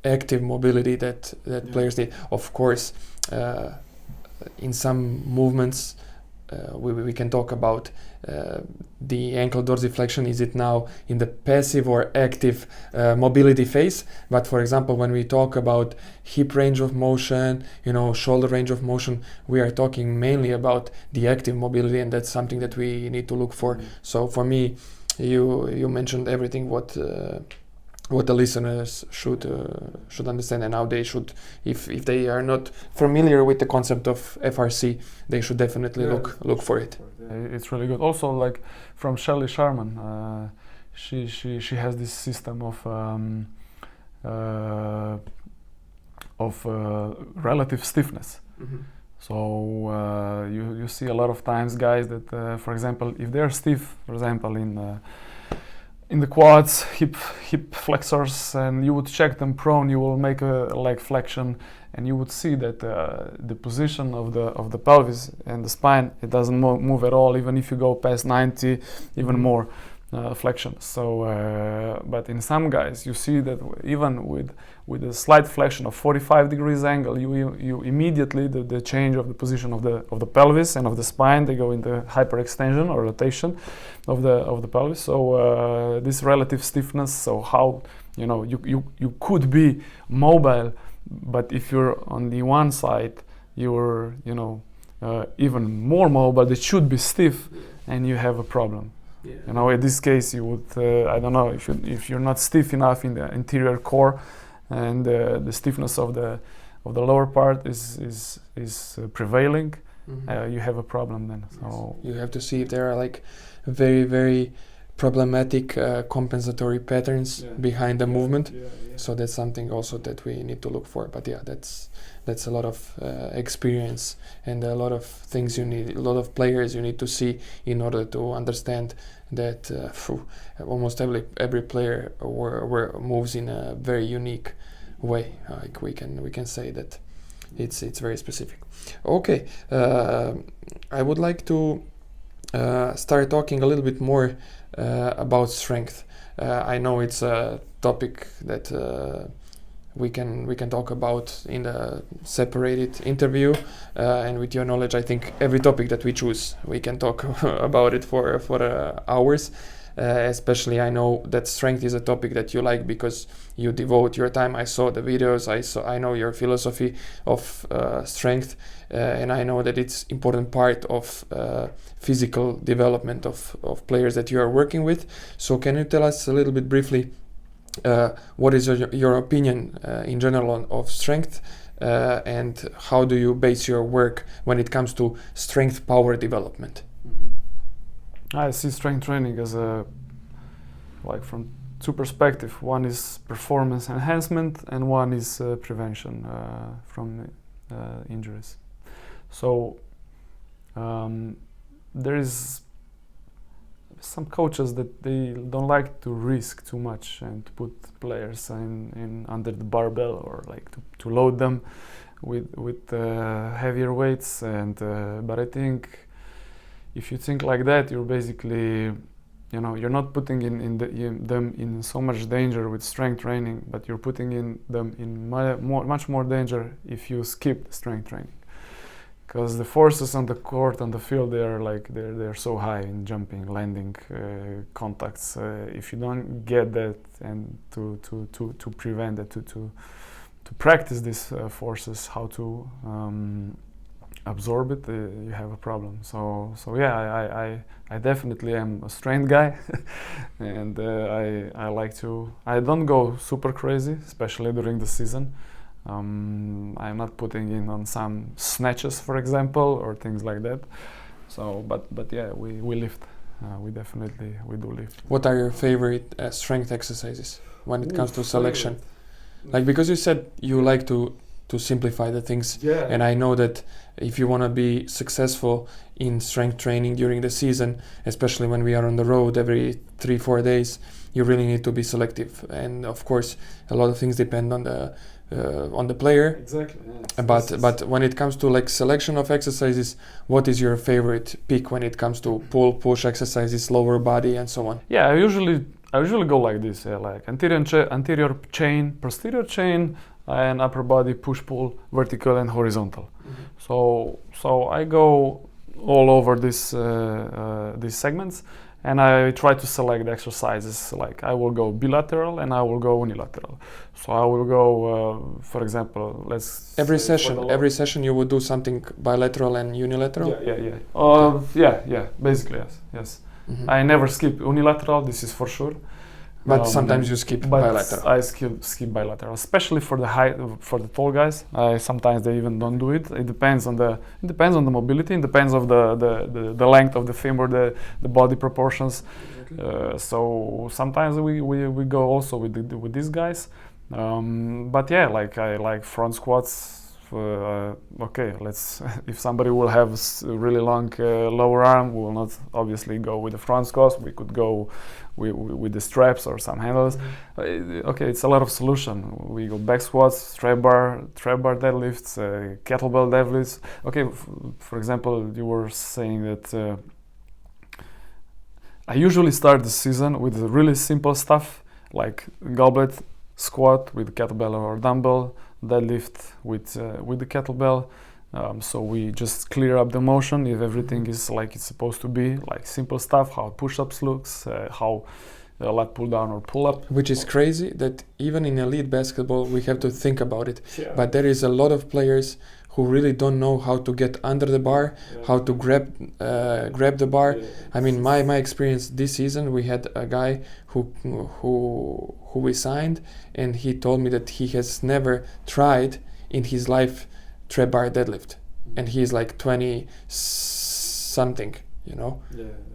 active mobility that players need. Of course, in some movements, we can talk about the ankle dorsiflexion. Is it now in the passive or active mobility phase? But for example, when we talk about hip range of motion, shoulder range of motion, we are talking mainly about the active mobility, and that's something that we need to look for. So for me, you mentioned everything what the listeners should understand, and how they should, if they are not familiar with the concept of FRC, they should definitely look for it. It's really good. Also, like from Shelley Sharman, she has this system of relative stiffness. Mm-hmm. So you see a lot of times guys that, for example, if they're stiff, for example, in the quads, hip flexors, and you would check them prone, you will make a leg flexion, and you would see that the position of the pelvis and the spine, it doesn't move at all, even if you go past 90, even more flexion. So, but in some guys, you see that even with a slight flexion of 45 degrees angle, you immediately the change of the position of the pelvis and of the spine, they go into hyperextension or rotation of the pelvis. So this relative stiffness. So how you could be mobile, but if you're on the one side, you're even more mobile. It should be stiff, and you have a problem. Yeah. In this case, you would I don't know, if you're not stiff enough in the interior core, and the stiffness of the lower part is prevailing, mm-hmm. You have a problem then. So you have to see if there are like very, very problematic compensatory patterns behind the movement. So that's something also that we need to look for. But that's a lot of experience and a lot of things a lot of players you need to see in order to understand that almost every player moves in a very unique way. Like we can say that it's very specific. Okay, I would like to start talking a little bit more about strength. I know it's a topic that we can talk about in a separated interview, and with your knowledge, I think every topic that we choose, we can talk about it for hours. Especially, I know that strength is a topic that you like because you devote your time. I saw the videos. I know your philosophy of strength, and I know that it's important part of physical development of players that you are working with. So, can you tell us a little bit briefly what is your opinion in general of strength, and how do you base your work when it comes to strength power development? I see strength training as from two perspectives. One is performance enhancement, and one is prevention from injuries. So there is some coaches that they don't like to risk too much and to put players in under the barbell, or like to load them with heavier weights. And but I think if you think like that, you're basically, you're not putting them in so much danger with strength training, but you're putting them in much more danger if you skip strength training, because the forces on the court, on the field, they're so high in jumping, landing, contacts. If you don't get that, and to prevent that, to practice these forces, how to absorb it, you have a problem. So yeah, I definitely am a strength guy, and I don't go super crazy, especially during the season. I'm not putting in on some snatches, for example, or things like that. So but yeah, we lift. We do lift. What are your favorite strength exercises when it comes to selection? Like, because you said you like to simplify the things, and I know that if you want to be successful in strength training during the season, especially when we are on the road every 3-4 days, you really need to be selective. And of course, a lot of things depend on the on the player. Exactly. But when it comes to like selection of exercises, what is your favorite pick when it comes to pull, push exercises, lower body, and so on? Yeah, I usually go like this. Yeah, like anterior chain, posterior chain, and upper body push pull, vertical and horizontal. So I go all over these segments, and I try to select the exercises. Like I will go bilateral and I will go unilateral. So I will go, for example, every session you would do something bilateral and unilateral. Yeah. Basically, yes. Mm-hmm. I never skip unilateral. This is for sure. But sometimes you skip bilateral. I skip bilateral, especially for the tall guys. Sometimes they even don't do it. It depends on the mobility. It depends of the length of the femur, the body proportions. Exactly. So sometimes we go also with these guys. But yeah, like I like front squats. Okay, let's. If somebody will have really long lower arm, we will not obviously go with the front squats. We could go with the straps or some handles. Mm-hmm. Okay, it's a lot of solution. We go back squats, strap bar deadlifts, kettlebell deadlifts. Okay, for example, you were saying that I usually start the season with really simple stuff like goblet squat with kettlebell or dumbbell, deadlift with the kettlebell. So we just clear up the motion if everything is like it's supposed to be, like simple stuff, how push-ups looks, how lat pull down or pull up. Which is crazy that even in elite basketball we have to think about it. Yeah. But there is a lot of players who really don't know how to get under the bar, how to grab the bar. Yeah. I mean, my experience this season, we had a guy who we signed, and he told me that he has never tried in his life trap bar deadlift, and he's like 20 something, you know.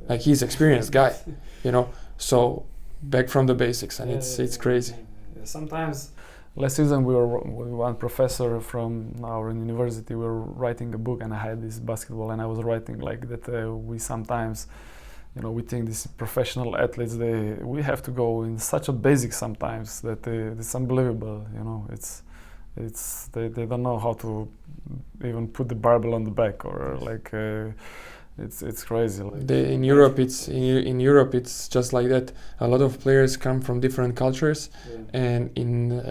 Like he's experienced guy, you know. So back from the basics, and it's crazy. Yeah. Sometimes last season we were with one professor from our university. We were writing a book, and I had this basketball, and I was writing like that. We sometimes, you know, we think these professional athletes, we have to go in such a basic sometimes that it's unbelievable. You know, they don't know how to even put the barbell on the back, or like it's crazy. Like in Europe, it's just like that. A lot of players come from different cultures, and in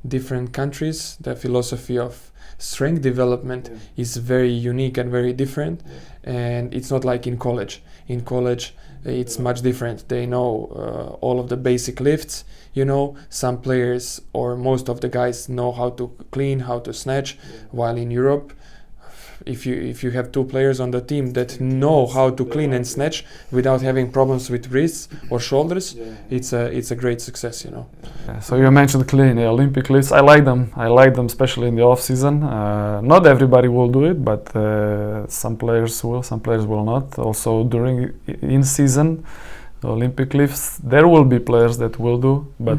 different countries, the philosophy of strength development is very unique and very different. And it's not like in college. In college, it's much different. They know all of the basic lifts. You know, some players or most of the guys know how to clean, how to snatch, while in Europe, if you have two players on the team that know how to clean and snatch without having problems with wrists or shoulders, it's a great success, you know. So you mentioned clean, Olympic lifts. I like them, especially in the off season. Not everybody will do it, but some players will not. Also during in season, Olympic lifts, there will be players that will do, but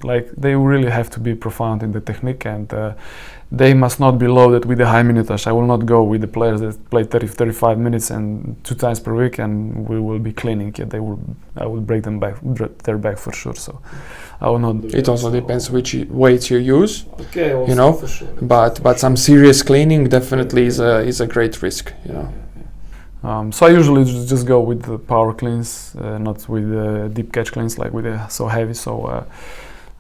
like they really have to be profound in the technique, and they must not be loaded with the high minutage. I will not go with the players that play 30-35 minutes and 2 times per week, and we will be cleaning. I will break their back for sure. So I will not do it. Also depends which weights you use. Okay, also you know, for sure. But some serious cleaning definitely is a great risk. You know. So I usually just go with the power cleans, not with deep catch cleans like with so heavy. So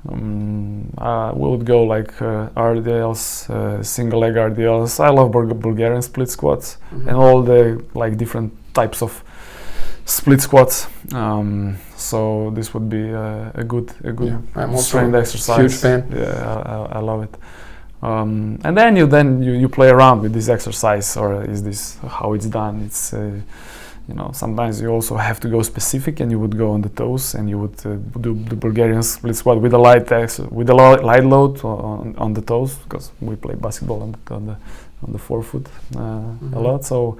we would go like RDLs, single leg RDLs. I love Bulgarian split squats and all the like different types of split squats. So this would be a good strength exercise. Huge fan. Yeah, I love it. And then you play around with this exercise, or is this how it's done? It's you know, sometimes you also have to go specific, and you would go on the toes, and you would do the Bulgarian split squat with a light load on the toes, because we play basketball on the forefoot a lot. So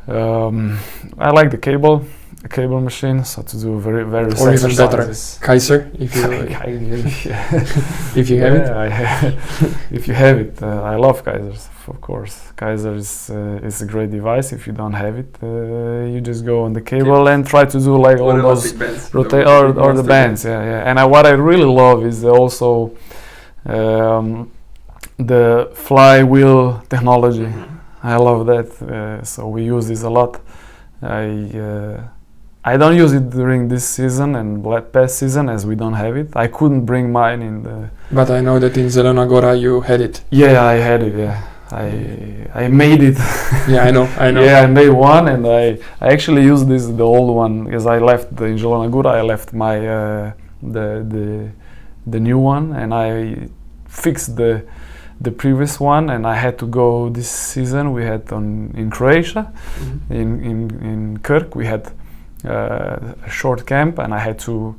I like the cable machine, so to do various or exercises. Even better, Kaiser, if you if you have it. If you have it, I love Kaisers, of course. Kaiser is a great device. If you don't have it, you just go on the cable and try to do like all those bands, or the bands. Yeah. And what I really love is also The flywheel technology, I love that. So we use this a lot. I don't use it during this season and past season as we don't have it. I couldn't bring mine in the. But I know that in Zelena Gora you had it. Yeah, I had it. Yeah, I made it. Yeah, I know. Yeah, I made one, and I actually used the old one because I left in Zelena Gora. I left my the new one, and I fixed the previous one, and I had to go this season. We had in Croatia, in Krk. We had a short camp, and I had to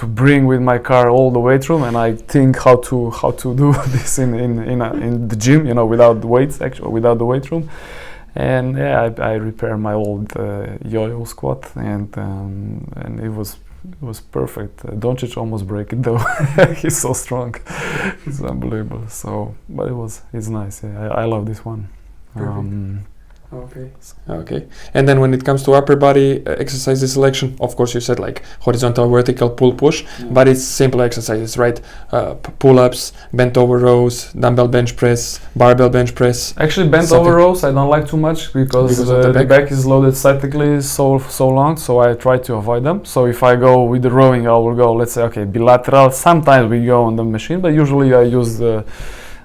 bring with my car all the weight room, and I think how to do this in the gym, without the weights, actually without the weight room. And yeah, I repaired my old yo-yo squat, and it was perfect. Doncic almost break it though. He's so strong. It's unbelievable. So, but it's nice. Yeah, I love this one. Okay. And then when it comes to upper body exercises selection, of course you said like horizontal, vertical, pull, push, but it's simple exercises, right? Pull-ups, bent over rows, dumbbell bench press, barbell bench press. Actually, bent over rows I don't like too much because the back is loaded statically so long, so I try to avoid them. So if I go with the rowing, I will go, let's say, okay, bilateral. Sometimes we go on the machine, but usually I use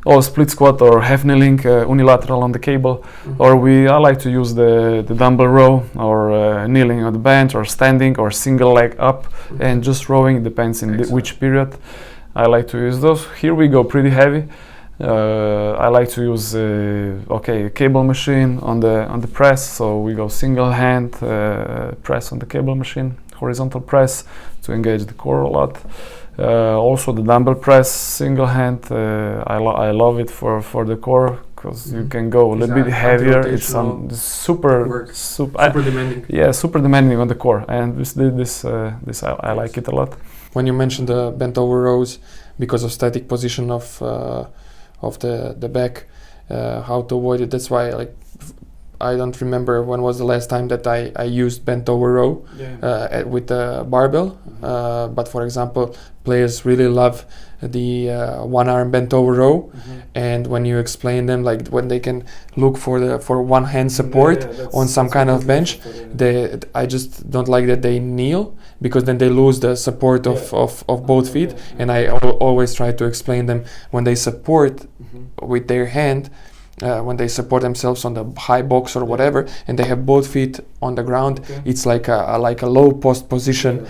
or split squat or half kneeling, unilateral on the cable, or I like to use the dumbbell row, or kneeling on the bench, or standing, or single leg up, and just rowing. It depends in which period. I like to use those. Here we go pretty heavy. I like to use a cable machine on the press, so we go single hand press on the cable machine, horizontal press to engage the core a lot. Also the dumbbell press single hand, I love it for the core because you can go a little bit heavier. It's super demanding. Yeah, super demanding on the core, and this I like it a lot. When you mentioned the bent over rows because of static position of the back, how to avoid it, that's why I don't remember when was the last time that I used bent over row with the barbell. But for example, players really love the one arm bent over row, and when you explain them, like when they can look for one hand support on some kind of bench, I just don't like that they kneel, because then they lose the support of both feet. And I always try to explain them, when they support with their hand, when they support themselves on the high box or whatever, and they have both feet on the ground, it's like a low post position,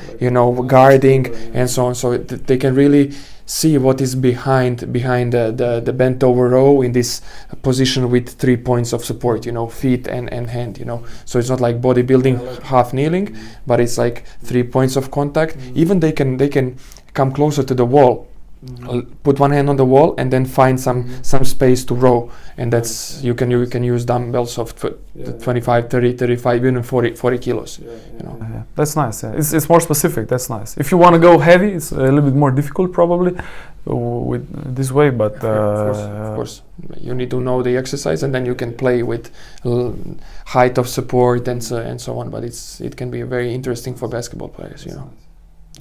guarding and so on. So they can really see what is behind the bent over row in this position with 3 points of support, feet and hand, So it's not like bodybuilding half kneeling, but it's like 3 points of contact. Even they can come closer to the wall. Put one hand on the wall and then find some space to row, and that's you can use dumbbells of 25, 30, 35, even 40 kilos. Yeah. That's nice. Yeah. It's more specific. That's nice. If you want to go heavy, it's a little bit more difficult probably with this way, but of course you need to know the exercise, and then you can play with height of support and so on. But it can be very interesting for basketball players,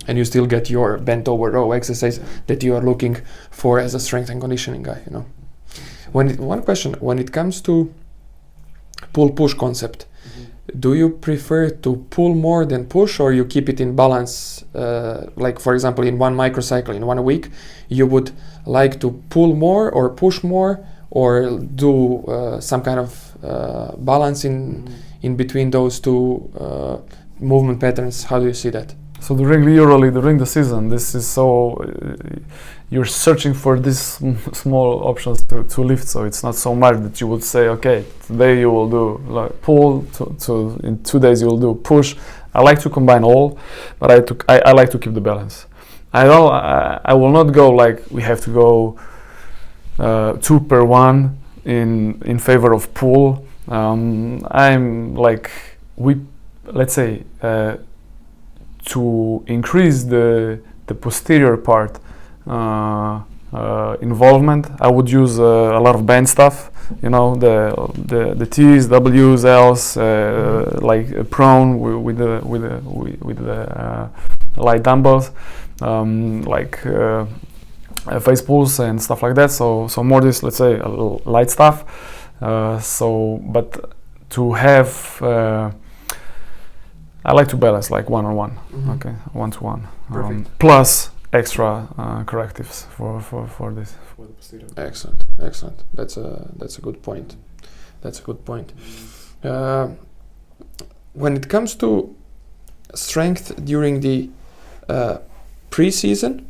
And you still get your bent over row exercise that you are looking for as a strength and conditioning guy, One question, when it comes to pull-push concept, do you prefer to pull more than push, or you keep it in balance? Like for example, in one microcycle, in 1 week, you would like to pull more or push more, or do some kind of balance in between those two movement patterns? How do you see that? So during the season, this is so you're searching for these small options to lift. So it's not so much that you would say, okay, today you will do like pull, to in 2 days you will do push. I like to combine all, but I like to keep the balance. I will not go like we have to go 2 per 1 in favor of pull. I'm like let's say. To increase the posterior part involvement, I would use a lot of band stuff, the T's, W's, L's, like prone with the light dumbbells, like face pulls and stuff like that. So more this, let's say, a little light stuff. But to have, I like to balance like one-on-one, okay, one-to-one, plus extra correctives for this. For the posterior. Excellent. That's a good point. When it comes to strength during the pre-season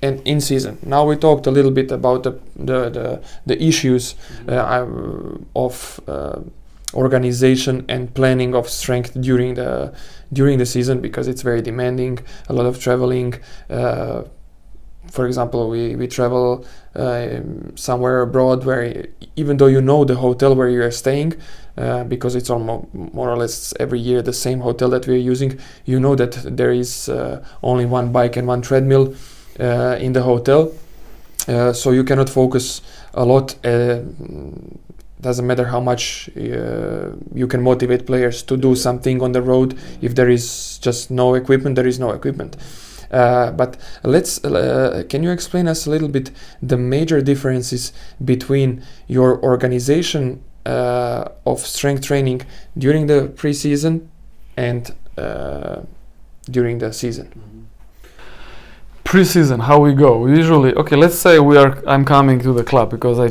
and in season, now we talked a little bit about the issues of organization and planning of strength during the season, because it's very demanding, a lot of traveling. For example, we travel somewhere abroad where even though you know the hotel where you are staying, because it's almost more or less every year the same hotel that we're using, you know that there is only one bike and one treadmill in the hotel, so you cannot focus a lot. Doesn't matter how much you can motivate players to do something on the road. If there is just no equipment, there is no equipment. But can you explain us a little bit the major differences between your organization of strength training during the pre-season and during the season? Pre-season, how we go? Usually, okay, let's say I'm coming to the club, because I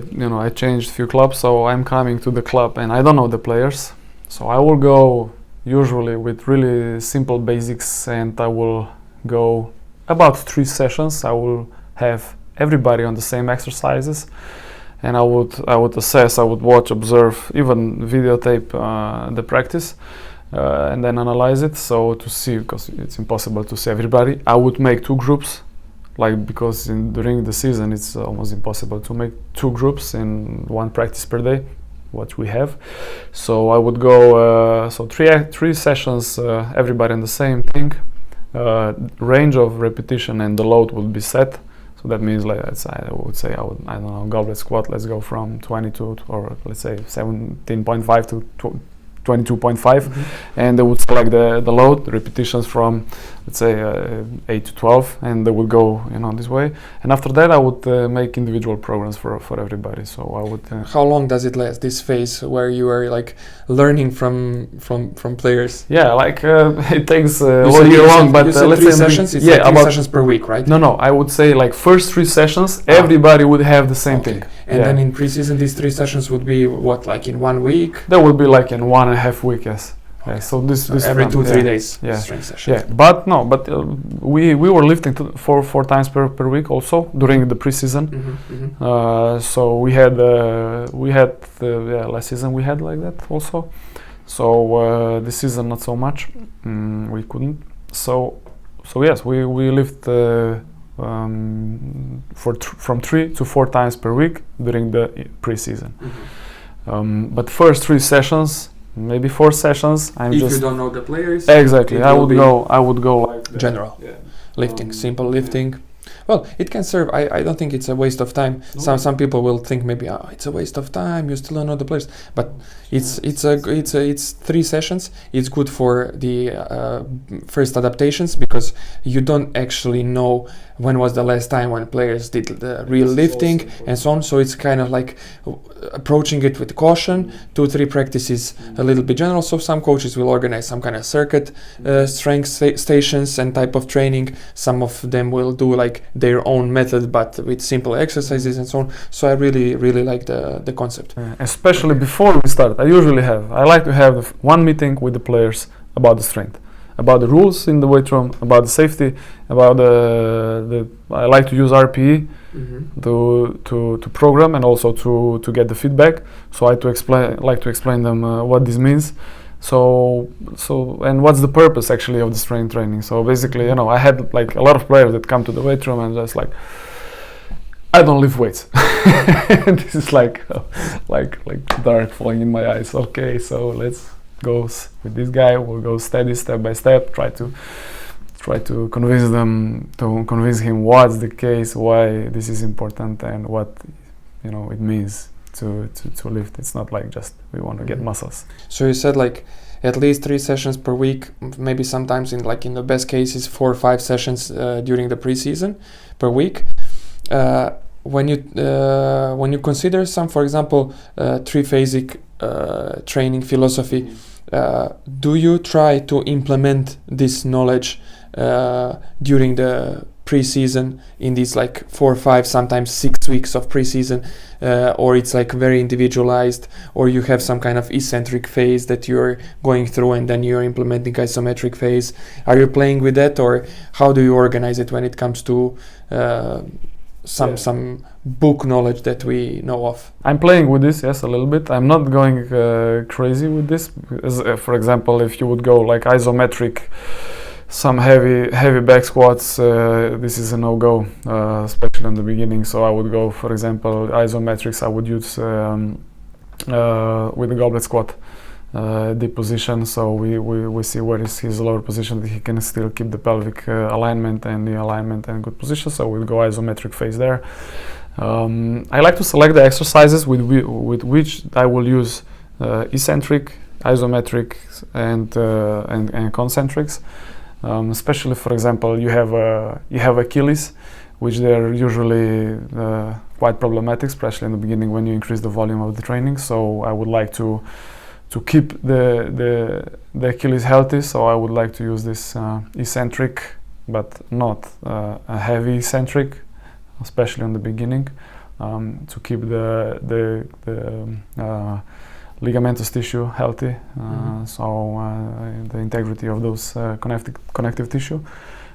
changed a few clubs, so I'm coming to the club and I don't know the players. So I will go usually with really simple basics, and I will go about 3 sessions. I will have everybody on the same exercises, and I would assess, I would watch, observe, even videotape the practice, and then analyze it. So to see, because it's impossible to see everybody, I would make 2 groups, because during the season it's almost impossible to make 2 groups in 1 practice per day, what we have. So I would go 3 sessions, everybody in the same thing. Range of repetition and the load would be set. So that means, like, I don't know, goblet squat, let's go from 22 or let's say 17.5 to 22.5, and they would select the load, the repetitions from, let's say, 8 to 12, and they would go this way. And after that I would make individual programs for everybody. So I would How long does it last, this phase where you are like learning from players? Yeah, like it takes all year long, but let's 3 say sessions, it's like 3 sessions per week, right? No, I would say like first 3 sessions everybody would have the same thing. And then in pre-season these 3 sessions would be what, like in 1 week? That would be like in 1.5 week, yes. Yeah, so this every 2-3 days. Yeah. Strength sessions. Yeah, but we were lifting 4 times per week also during the pre-season. So we had last season we had like that also. So this season not so much. We couldn't. So yes, we lift from 3 to 4 times per week during the pre-season. But first 3 sessions, maybe 4 sessions, if you don't know the players, exactly, I would go like general lifting, simple lifting. Well, it can serve. I don't think it's a waste of time. No. Some people will think maybe it's a waste of time. You still don't know the players, but it's 3 sessions. It's good for the first adaptations, because you don't actually know when was the last time when players did the real lifting and so on. So it's kind of like approaching it with caution. 2-3 practices, a little bit general. So some coaches will organize some kind of circuit strength stations and type of training. Some of them will do like their own method, but with simple exercises and so on. So I really like the concept. Especially before we start, I like to have 1 meeting with the players about the strength, about the rules in the weight room, about the safety, about I like to use RPE to program, and also to get the feedback. So I like to explain them what this means. So and what's the purpose actually of the strength training. So basically, I had like a lot of players that come to the weight room and just like, I don't lift weights. This is like dark falling in my eyes. Okay, so let's go with this guy. We'll go steady, step by step. Try to convince him what's the case, why this is important, and what it means to lift. It's not like just we want to get muscles. So you said like at least 3 sessions per week, maybe sometimes in the best cases 4 or 5 sessions during the pre-season per week. when you consider some, for example, three-phasic training philosophy, do you try to implement this knowledge during the pre-season in these like 4 or 5, sometimes 6 weeks of pre-season, or it's like very individualized, or you have some kind of eccentric phase that you're going through and then you're implementing isometric phase? Are you playing with that, or how do you organize it when it comes to some book knowledge that we know of? I'm playing with this, yes, a little bit. I'm not going crazy with this. For example, if you would go like isometric, some heavy back squats, this is a no-go, especially in the beginning. So I would go, for example, isometrics I would use with the goblet squat, deep position. So we see where is his lower position, that he can still keep the pelvic alignment and the alignment and good position. So we'll go isometric phase there. I like to select the exercises with which I will use eccentric, isometric, and concentrics. Especially, for example, you have Achilles, which they're usually quite problematic, especially in the beginning when you increase the volume of the training. So I would like to keep the Achilles healthy. So I would like to use this eccentric, but not a heavy eccentric, especially in the beginning, to keep the ligamentous tissue healthy, so the integrity of those connective tissue.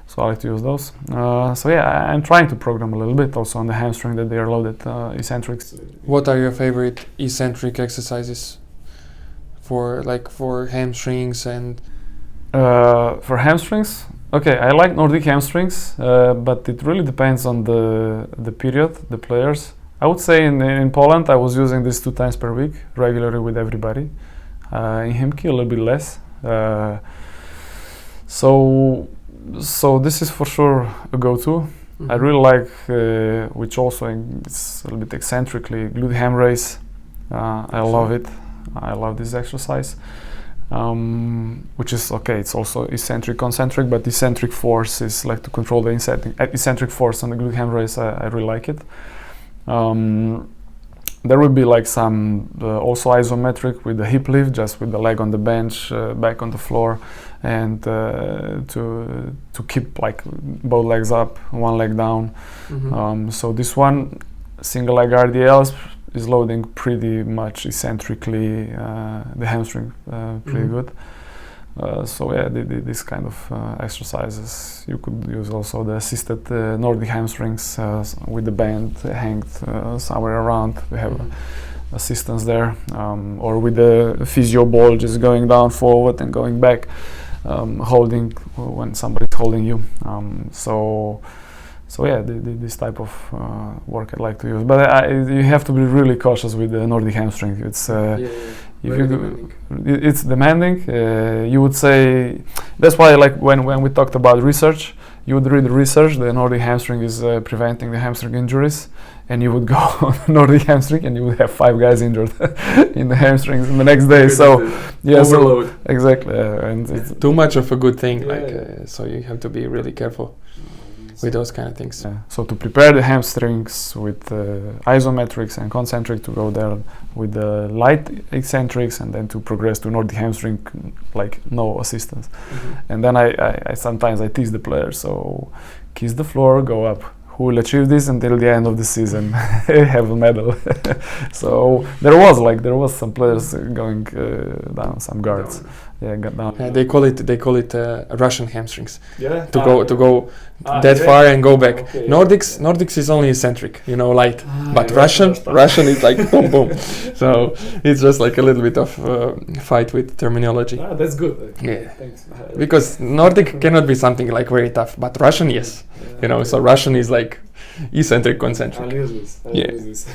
So I like to use those. So yeah, I'm trying to program a little bit also on the hamstring that they are loaded eccentrics. What are your favorite eccentric exercises for hamstrings and? For hamstrings, okay, I like Nordic hamstrings, but it really depends on the period, the players. I would say in Poland I was using this 2 times per week regularly with everybody. In Chimki a little bit less. So this is for sure a go-to. I really like, which also it's a little bit eccentrically, glute ham raise. I love it. I love this exercise. Which is okay, it's also eccentric, concentric, but eccentric force is like to control the eccentric force on the glute ham raise. I really like it. There will be like some also isometric with the hip lift, just with the leg on the bench, back on the floor, and to keep like both legs up, one leg down. So this one, single leg RDLs, is loading pretty much eccentrically the hamstring pretty good. So yeah, this kind of exercises. You could use also the assisted Nordic hamstrings with the band hanged somewhere around. We have assistance there, or with the physio ball just going down forward and going back, holding when somebody's holding you. So yeah, this type of work I'd like to use, but you have to be really cautious with the Nordic hamstring. It's it's demanding. You would say that's why, like when we talked about research, you would read the research. The Nordic hamstring is preventing the hamstring injuries, and you would go on Nordic hamstring, and you would have 5 guys injured in the hamstrings in the next day. So yeah, overload. So, exactly, and it's too much of a good thing. So you have to be really careful with those kind of things. So to prepare the hamstrings with isometrics and concentric, to go there with the light eccentrics, and then to progress to Nordic hamstring, like no assistance. And then I sometimes I tease the players, so kiss the floor, go up. Who will achieve this until the end of the season have a medal. So there was some players going down some guards. Yeah, got down. They call it Russian hamstrings. Yeah. To go that far and go back. Okay, Nordics is only eccentric, light. But Russian is like boom boom. So it's just like a little bit of fight with terminology. That's good. Yeah. Thanks. Because Nordic cannot be something like very tough, but Russian yes. So Russian is like eccentric, concentric. I'll use this.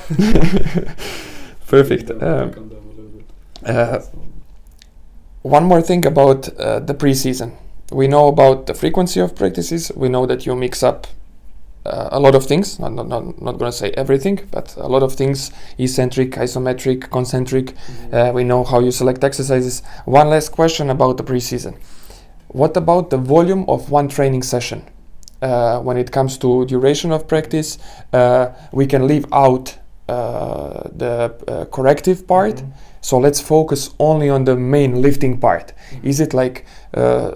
Perfect. One more thing about the preseason. We know about the frequency of practices. We know that you mix up a lot of things. Not going to say everything, but a lot of things: eccentric, isometric, concentric. We know how you select exercises. One last question about the preseason. What about the volume of one training session? when it comes to duration of practice, we can leave out the corrective part. So let's focus only on the main lifting part. Is it like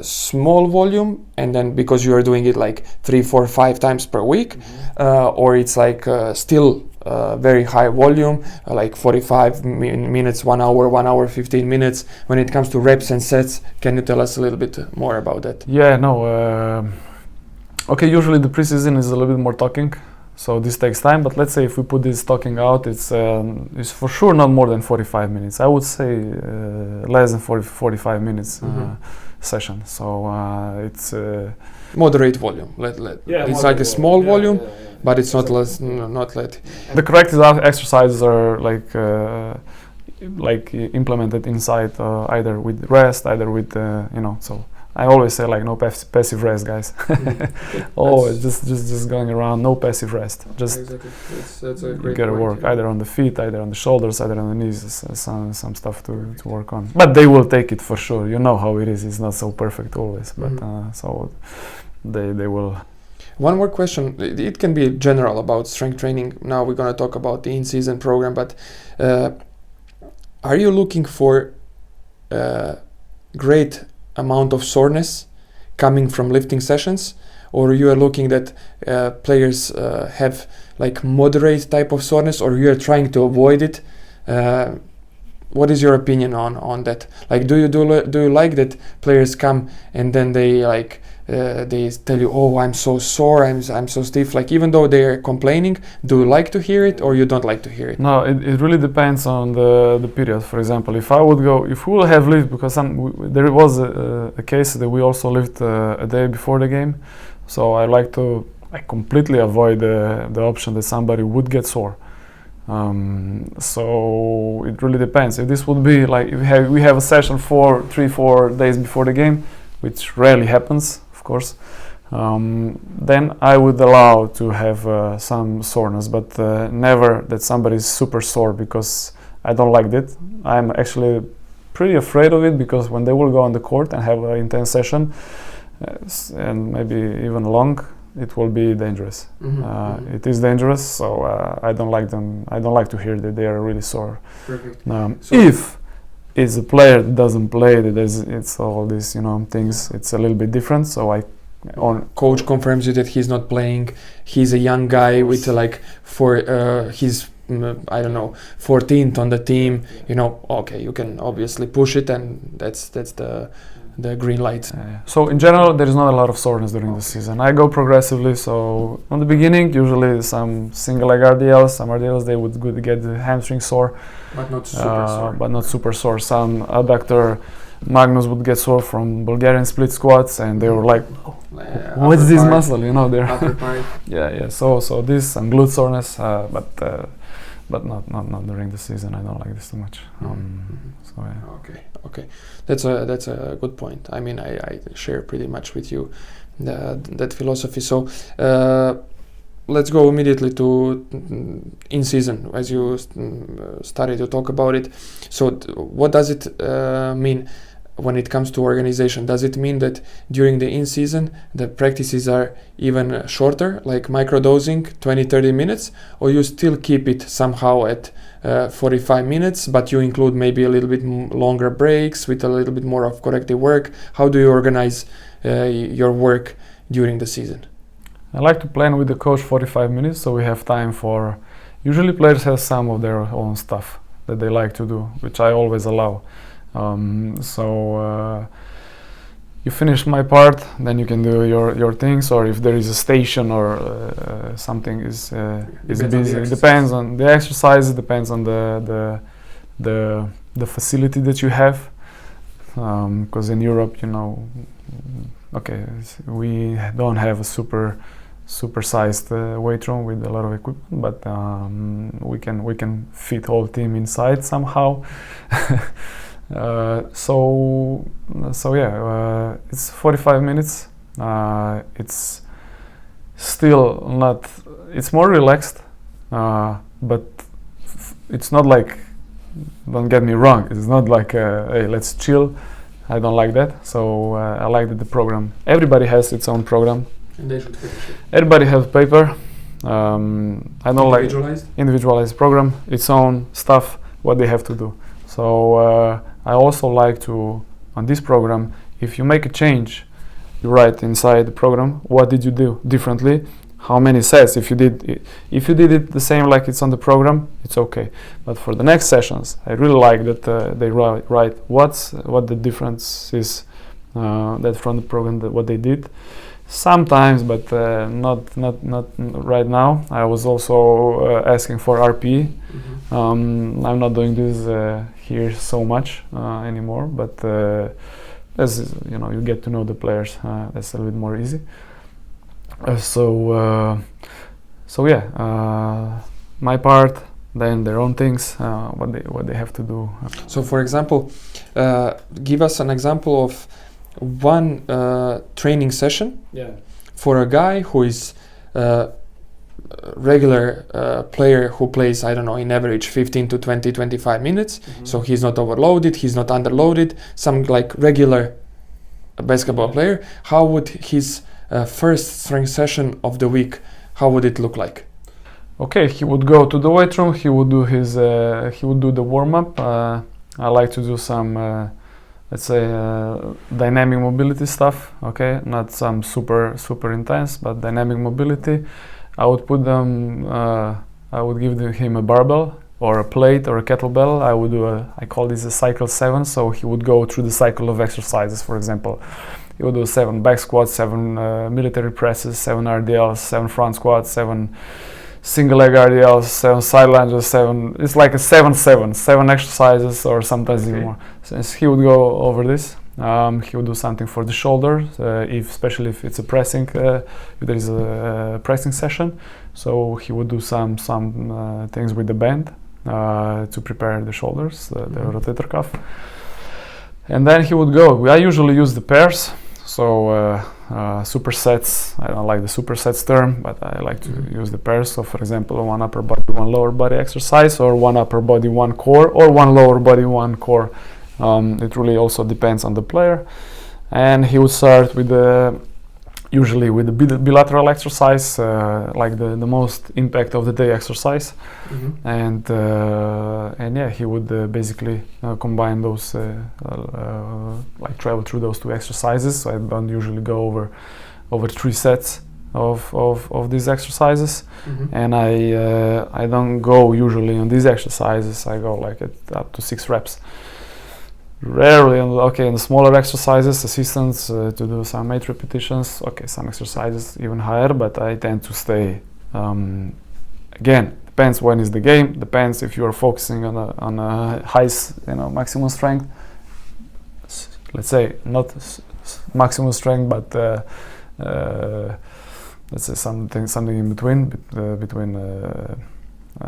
small volume, and then because you are doing it like 3, 4, 5 times per week, or it's like still very high volume, like 45 minutes, 1 hour, 1 hour, 15 minutes. When it comes to reps and sets, can you tell us a little bit more about that? Yeah, no. Okay, usually the preseason is a little bit more talking, so this takes time. But let's say if we put this talking out, it's for sure not more than 45 minutes. I would say less than 45 minutes session. So it's moderate volume. It's like a small volume, but it's not less. Not let. The corrective exercises are like implemented inside either with rest, either with So I always say like no passive rest, guys. Always just going around, no passive rest. Just exactly. That's a great you gotta point, work either on the feet, either on the shoulders, either on the knees. Some stuff to work on. But they will take it for sure. You know how it is. It's not so perfect always, but so they will. One more question. It can be general about strength training. Now we're gonna talk about the in-season program, but are you looking for great amount of soreness coming from lifting sessions, or you are looking that players have like moderate type of soreness, or you are trying to avoid it? What is your opinion on that? Like, do you like that players come and then they like they tell you, oh, I'm so sore, I'm so stiff, like even though they are complaining? Do you like to hear it, or you don't like to hear it? No, it really depends on the period. For example, if we will have lift, because there was a case that we also lived a day before the game, so I like to completely avoid the option that somebody would get sore. So it really depends. If this would be like if we have a session 3-4 days before the game, which rarely happens, of course, then I would allow to have some soreness, but never that somebody is super sore, because I don't like that. I'm actually pretty afraid of it, because when they will go on the court and have an intense session, and maybe even long, it will be dangerous. It is dangerous, so I don't like them. I don't like to hear that they are really sore. Perfect. If it's a player that doesn't play, it's all these things. It's a little bit different. So coach confirms you that he's not playing. He's a young guy with he's I don't know 14th on the team. Okay, you can obviously push it, and that's the green light. So in general, there is not a lot of soreness during the season. I go progressively. So on the beginning, usually some single leg RDLs, some RDLs, they would get the hamstring sore, but not super sore. But not super sore. Some adductor, Magnus would get sore from Bulgarian split squats, and they were like, "What's this muscle?" They're upper part. yeah. So this some glute soreness, but not during the season. I don't like this too much. So yeah. Okay, that's a good point. I mean, I share pretty much with you that philosophy. So let's go immediately to in season, as you started to talk about it. So what does it mean when it comes to organization? Does it mean that during the in season the practices are even shorter, like microdosing, 20-30 minutes, or you still keep it somehow at 45 minutes, but you include maybe a little bit longer breaks with a little bit more of corrective work? How do you organize your work during the season? I like to plan with the coach 45 minutes, so we have time for. Usually players have some of their own stuff that they like to do, which I always allow. So you finish my part, then you can do your things, or if there is a station or something is busy. It depends on the exercise. It depends on the facility that you have, because in Europe, okay, we don't have a super sized weight room with a lot of equipment, but we can fit whole team inside somehow. So yeah, it's 45 minutes. It's still not. It's more relaxed, but it's not like. Don't get me wrong. It's not like hey, let's chill. I don't like that. So I like that the program. Everybody has its own program. And they should finish it. Everybody has paper. I don't like individualized program, its own stuff, what they have to do. So I also like to, on this program, if you make a change, you write inside the program, what did you do differently, how many sets. If you did it the same like it's on the program, it's okay. But for the next sessions, I really like that they write what the difference is that from the program, what they did. Sometimes, but not right now. I was also asking for RP. I'm not doing this here so much anymore, but as you know, you get to know the players. That's a little bit more easy. So yeah, my part, then their own things, what they have to do. So, for example, give us an example of one training session for a guy who is regular player who plays, I don't know, in average 15 to 20, 25 minutes. So he's not overloaded, he's not underloaded, some like regular basketball player. How would his first strength session of the week, how would it look like? Okay, he would go to the weight room, he would do the warm-up. I like to do some let's say dynamic mobility stuff, okay, not some super intense, but dynamic mobility. I would put them, I would give him a barbell or a plate or a kettlebell. I call this a cycle 7, so he would go through the cycle of exercises. For example, he would do 7 back squats, 7 military presses, 7 RDLs, 7 front squats, 7 single leg RDLs, 7 side lunges, 7. It's like a 7 exercises, or sometimes even more. Since he would go over this, he would do something for the shoulders, especially if it's a pressing, if there is a pressing session. So he would do some things with the band to prepare the shoulders, the rotator cuff, and then he would go. I usually use the pairs. So supersets, I don't like the supersets term, but I like to use the pairs. So for example, 1 upper body, 1 lower body exercise, or 1 upper body, 1 core, or 1 lower body, 1 core. It really also depends on the player. And he would start with usually with the bilateral exercise, like the most impact of the day exercise. And yeah, he would basically combine those, like travel through those 2 exercises. So I don't usually go over 3 sets of these exercises, and I don't go usually on these exercises. I go like up to 6 reps. Rarely, in the smaller exercises, assistants to do some 8 repetitions. Okay, some exercises even higher, but I tend to stay. Again, depends when is the game. Depends if you are focusing on a high, maximum strength. Let's say not maximum strength, but let's say something in between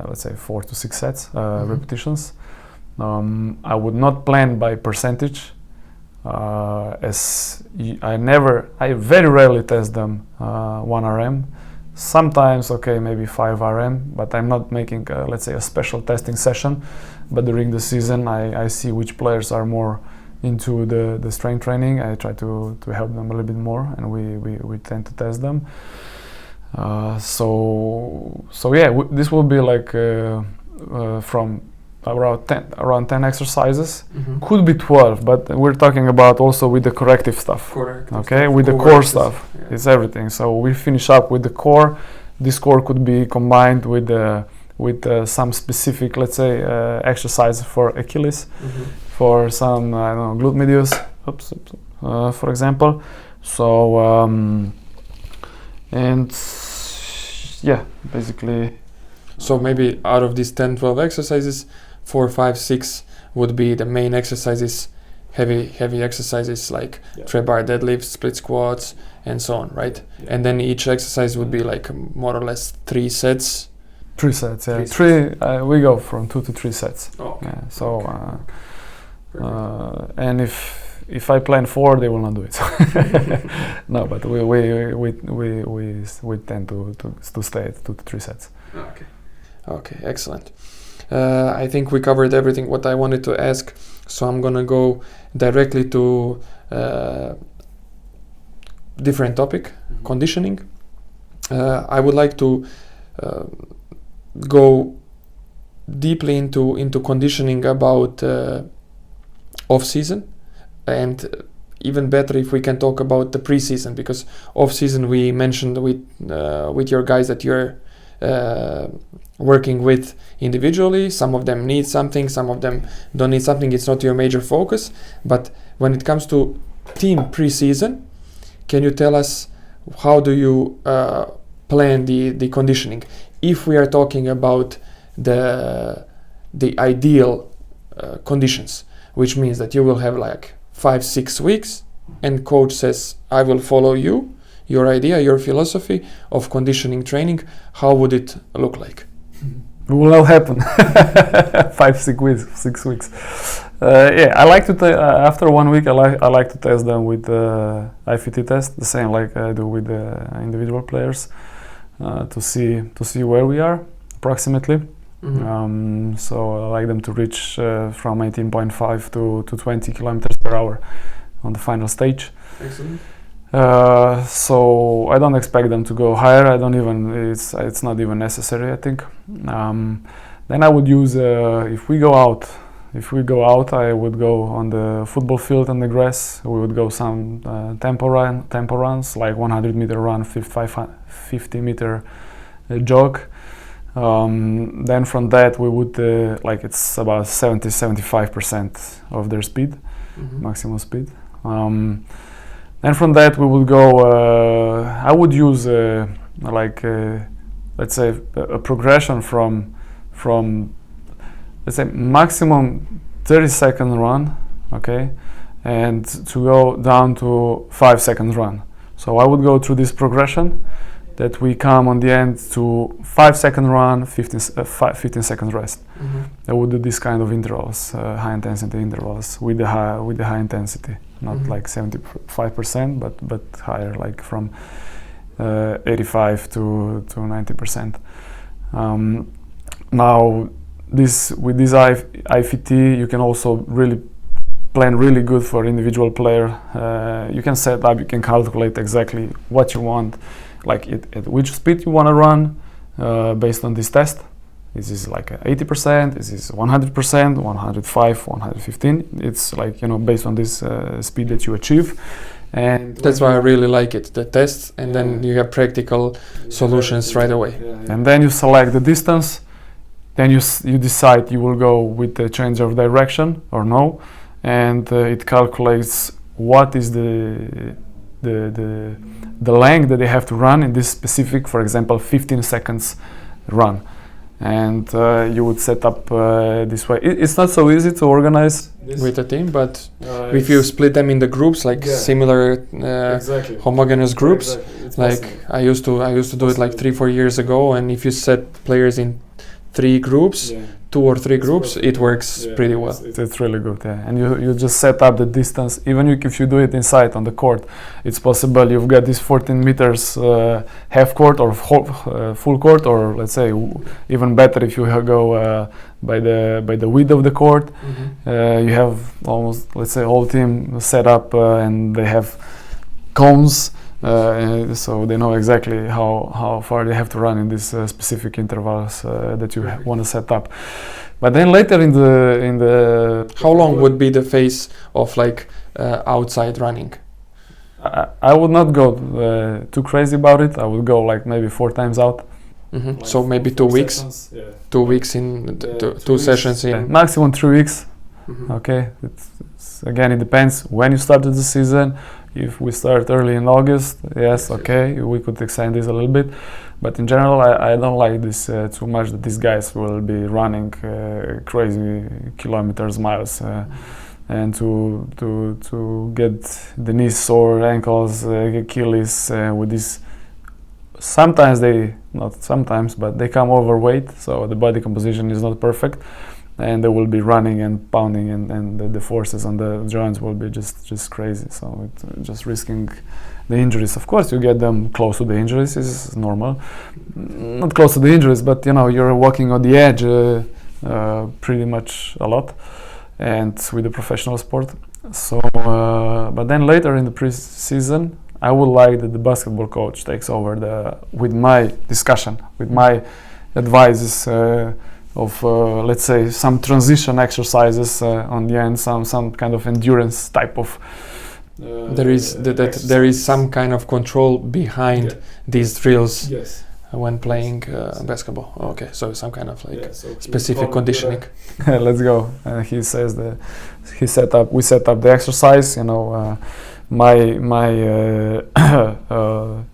let's say 4 to 6 sets repetitions. I would not plan by percentage, as I very rarely test them 1 RM. Sometimes, okay, maybe 5 RM, but I'm not making, let's say, a special testing session. But during the season, I see which players are more into the strength training. I try to help them a little bit more, and we tend to test them. So yeah, this will be like from around 10 exercises. Could be 12, but we're talking about also with the corrective stuff. Okay, with the core stuff. Yeah. It's everything. So we finish up with the core. This core could be combined with some specific, let's say, exercise for Achilles, for some, I don't know, glute medius, for example. So and yeah, basically. So maybe out of these 10, 12 exercises, 4, 5, 6 would be the main exercises, heavy exercises like tray bar deadlifts, split squats, and so on, right? Yeah. And then each exercise would be like more or less 3 sets. 3 sets, yeah. 3. We go from 2 to 3 sets. Oh, okay. Yeah, so, and if I plan 4, they will not do it. No, but we tend to stay at 2 to 3 sets. Okay, excellent. I think we covered everything what I wanted to ask, so I'm gonna go directly to different topic, conditioning. I would like to go deeply into conditioning about off season, and even better if we can talk about the pre-season, because off season we mentioned with your guys that you're working with individually. Some of them need something, some of them don't need something. It's not your major focus. But when it comes to team pre-season, can you tell us how do you plan the conditioning? If we are talking about the ideal conditions, which means that you will have like 5-6 weeks, and coach says, I will follow you, your idea, your philosophy of conditioning training. How would it look like? It will not happen. 6 weeks. I like to after 1 week. I like to test them with the IFT test, the same like I do with the individual players, to see where we are approximately. So I like them to reach from 18.5 to 20 kilometers per hour on the final stage. Excellent. So I don't expect them to go higher. It's not even necessary, I think. Then I would use if we go out, I would go on the football field on the grass. We would go some tempo runs, like 100-meter run, 50-meter jog. Then from that we would it's about 70-75% of their speed, maximum speed. And from that we would go. I would use let's say a progression from let's say maximum 30-second run, okay, and to go down to 5-second run. So I would go through this progression that we come on the end to 5-second run, 15-second rest. I would do this kind of intervals, high intensity intervals with the high intensity, not like 75%, but higher, like from 85 to 90%. Now, with this IFT, you can also really plan really good for individual player. You can set up, you can calculate exactly what you want, like at which speed you want to run based on this test. This is like 80%, this is 100%, 105, 115. It's like, based on this speed that you achieve. And that's why I really like it, the tests, and then you have practical solutions right away. And then you select the distance, then you decide you will go with the change of direction or no, and it calculates what is the length that they have to run in this specific, for example, 15 seconds run. And you would set up this way. It's not so easy to organize with a team, but if you split them in the groups, like similar homogeneous groups, like I used to do it like 3-4 years ago, and if you set players in 3 groups, 2 or 3 groups, it works pretty well. It's really good, and you just set up the distance. Even if you do it inside on the court, it's possible. You've got this 14 meters half court or full court, or let's say even better if you go by the width of the court. You have almost, let's say, whole team set up, and they have cones. So they know exactly how far they have to run in these specific intervals that you want to set up. But then later in the how long would be the phase of like outside running? I would not go too crazy about it. I would go like maybe 4 times out. Like so maybe 2 weeks. Sessions, 2 weeks in 2 sessions in maximum 3 weeks. Okay, again, it depends when you started the season. If we start early in August, yes, okay, we could extend this a little bit. But in general, I don't like this too much, that these guys will be running crazy kilometers, miles, and to get the knees sore, ankles, Achilles with this. Sometimes but they come overweight, so the body composition is not perfect. And they will be running and pounding, and the forces on the joints will be just crazy. So it's just risking the injuries. Of course, you get them close to the injuries. Is normal. Not close to the injuries, but you're walking on the edge pretty much a lot, and with the professional sport. So, but then later in the pre-season, I would like that the basketball coach takes over with my discussion, with my advices of let's say some transition exercises on the end, some kind of endurance type of. There is some kind of control behind these drills. Yes. When playing basketball. Okay, so some kind of like specific conditioning. Let's go. He says we set up the exercise. My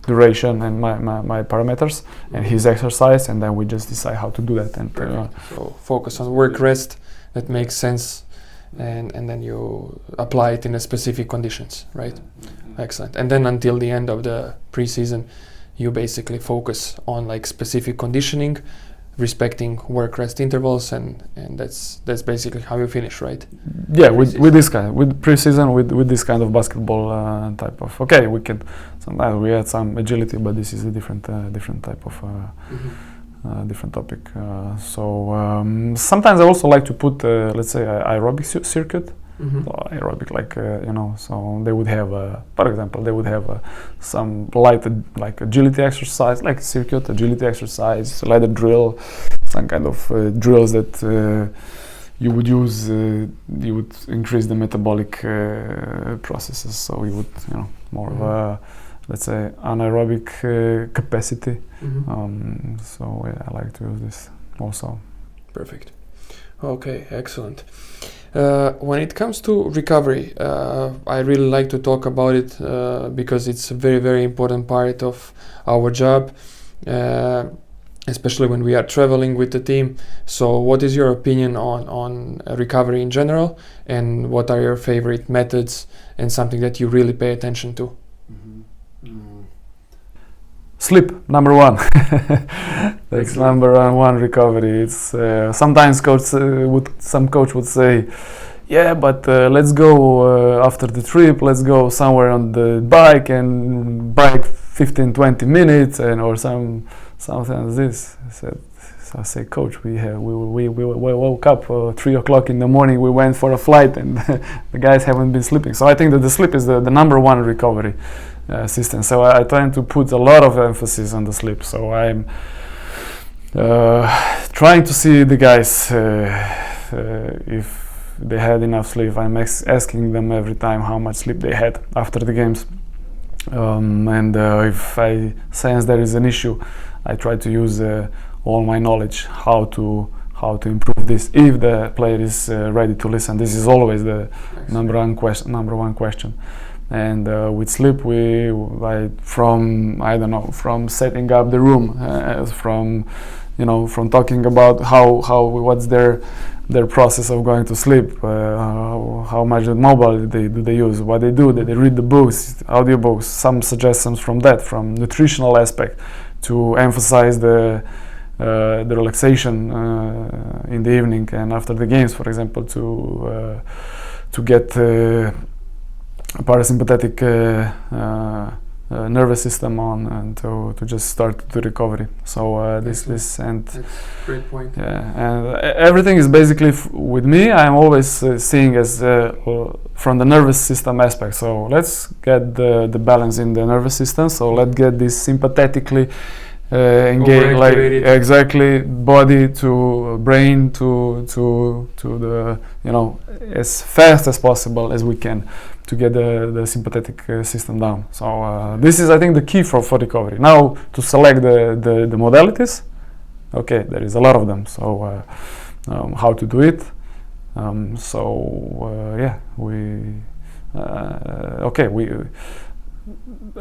duration and my parameters and his exercise, and then we just decide how to do that. And so focus on work rest that makes sense, and then you apply it in a specific conditions, right? Mm-hmm. Excellent. And then until the end of the preseason, you basically focus on like specific conditioning, respecting work rest intervals, and that's basically how you finish, right? Yeah, with this kind, with preseason, with this kind of basketball type of. Okay, we can sometimes we add some agility, but this is a different type of different topic. So sometimes I also like to put let's say aerobic circuit. Mm-hmm. So aerobic, like so they would have, for example, some light like agility exercise, like circuit agility exercise, ladder drill, some kind of drills that you would use. You would increase the metabolic processes, so you would more of a, let's say, anaerobic capacity. Mm-hmm. So yeah, I like to use this also. Perfect. Okay, excellent. When it comes to recovery, I really like to talk about it because it's a very, very important part of our job, especially when we are traveling with the team. So what is your opinion on recovery in general, and what are your favorite methods and something that you really pay attention to? Sleep, number one. That's number one recovery. It's sometimes some coach would say, yeah, but let's go after the trip. Let's go somewhere on the bike and bike 15-20 minutes or something like this. I say, coach, we woke up 3 o'clock in the morning. We went for a flight, and the guys haven't been sleeping. So I think that the sleep is the number one recovery system. So I try to put a lot of emphasis on the sleep. So I'm trying to see the guys if they had enough sleep. I'm asking them every time how much sleep they had after the games. And if I sense there is an issue, I try to use all my knowledge how to improve this if the player is ready to listen. This is always the number one question. And with sleep, from setting up the room, from talking about what's their process of going to sleep, how much mobile do they use, what they do, they read the books, audiobooks, some suggestions from nutritional aspect to emphasize the relaxation in the evening and after the games, for example, to get parasympathetic nervous system on and to just start the recovery. So this and that's a great point. Yeah, and everything is basically with me. I'm always seeing as from the nervous system aspect. So let's get the balance in the nervous system. So let's get this sympathetically engage, like exactly body to brain to the as fast as possible as we can to get the sympathetic system down. So this is, I think, the key for recovery. Now to select the modalities. Okay, there is a lot of them. So how to do it? Yeah, we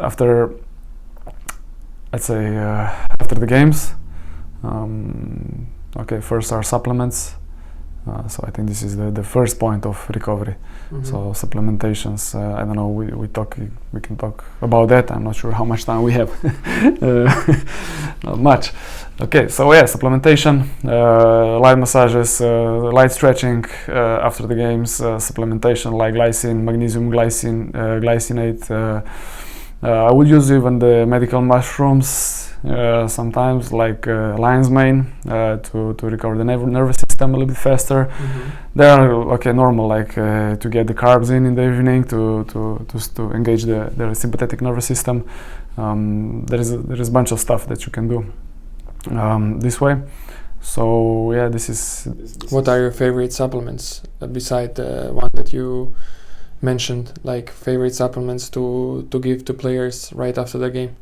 after, let's say, after the games, first are supplements. So I think this is the first point of recovery. Mm-hmm. So supplementations, I don't know, we can talk about that. I'm not sure how much time we have. Not much. Okay, so yeah, supplementation, light massages, light stretching after the games, supplementation like glycine, magnesium glycinate. I would use even the medical mushrooms sometimes, like lion's mane, to recover the nervous system. system a little bit faster. They are okay, normal, like to get the carbs in the evening to engage the sympathetic nervous system. There is a bunch of stuff that you can do this way. So yeah, this is. What are your favorite supplements beside the one that you mentioned? Like favorite supplements to give to players right after the game?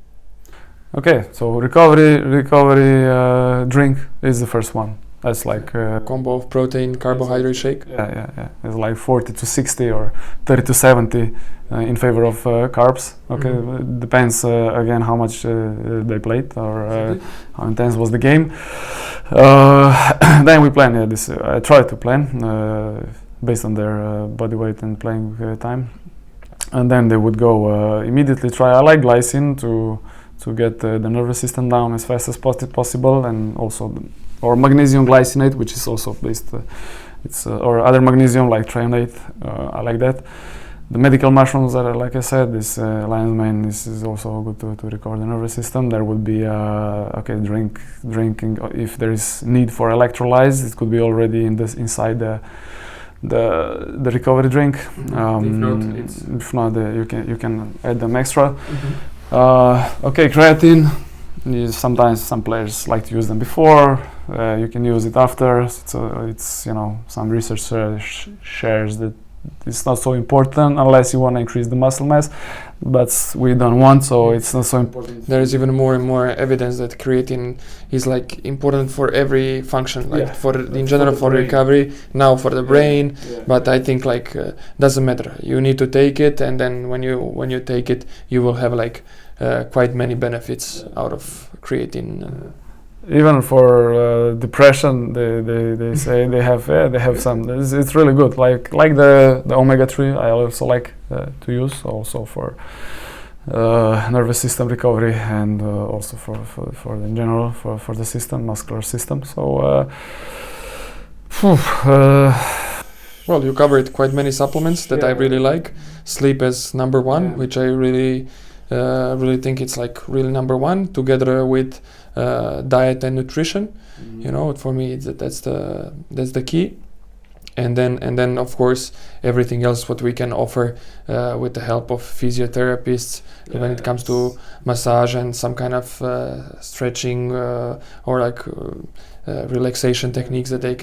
Okay, so recovery drink is the first one. That's like combo of protein carbohydrate shake. Yeah. It's like 40 to 60 or 30 to 70 in favor of carbs. Okay, it depends again how much they played or how intense was the game. Then we plan. Yeah, this I try to plan based on their body weight and playing time, and then they would go immediately try. I like glycine to get the nervous system down as fast as possible, and also or magnesium glycinate, which is also based or other magnesium like threonate. I like that. The medical mushrooms that are, like I said, this lion's mane, this is also good to recover the nervous system. There would be drinking if there is need for electrolytes. It could be already inside the recovery drink. If not, you can add them extra. Okay, creatine. Sometimes some players like to use them before. You can use it after. So it's some research shares that it's not so important unless you want to increase the muscle mass, but we don't want, so it's not so important. There is even more and more evidence that creatine is like important for every function, like in general for recovery, now for the brain. But I think like doesn't matter. You need to take it, and then when you take it, you will have like quite many benefits out of creatine. Even for depression, they say they have some. It's really good. Like the omega-3, I also like to use also for nervous system recovery, and also for in general for the system, muscular system. So well, you covered quite many supplements that I really like. Sleep as number one, which I really think it's like really number one, together with diet and nutrition. For me that's the key, and then of course everything else what we can offer with the help of physiotherapists when it comes to massage and some kind of stretching or like relaxation techniques that they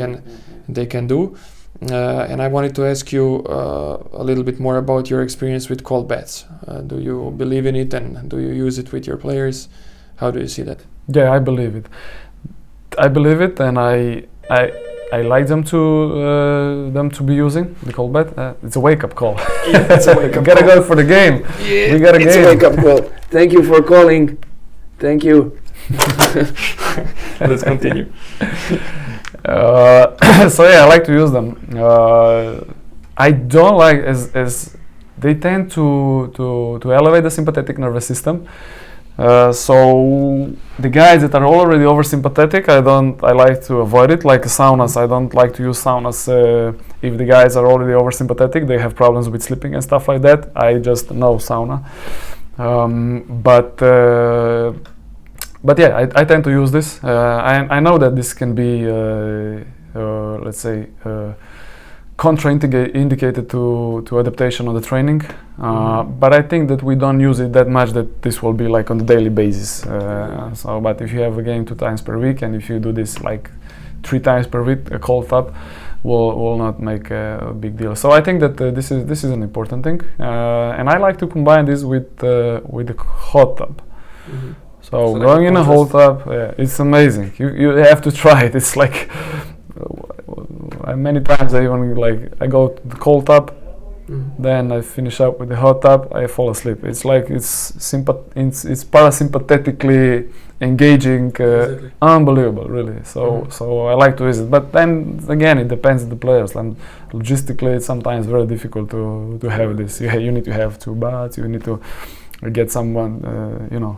can do. And I wanted to ask you a little bit more about your experience with cold baths. Do you believe in it, and do you use it with your players? How do you see that? Yeah, I believe it. And I like them to be using the cold bath. It's a wake-up call. Yeah, it's a wake-up call. We gotta go for the game. Yeah, we got a game. It's a wake-up call. Thank you for calling. Thank you. Let's continue. So yeah, I like to use them. I don't like as they tend to elevate the sympathetic nervous system. So the guys that are already oversympathetic, I like to avoid it. Like saunas, I don't like to use saunas if the guys are already oversympathetic. They have problems with sleeping and stuff like that. I just no sauna. But yeah, I tend to use this. I know that this can be, let's say, contraindicated to adaptation on the training. But I think that we don't use it that much that this will be like on the daily basis. But if you have a game 2 times per week, and if you do this like 3 times per week, a cold tub will not make a big deal. So I think that this is an important thing, and I like to combine this with the hot tub. So going in a hot tub, it's amazing. You have to try it. It's like many times I go to the cold tub, then I finish up with the hot tub, I fall asleep. It's like it's parasympathetically engaging, exactly. Unbelievable, really. So I like to use it. But then again, it depends on the players, and logistically, it's sometimes very difficult to have this. You need to have 2 baths. You need to get someone,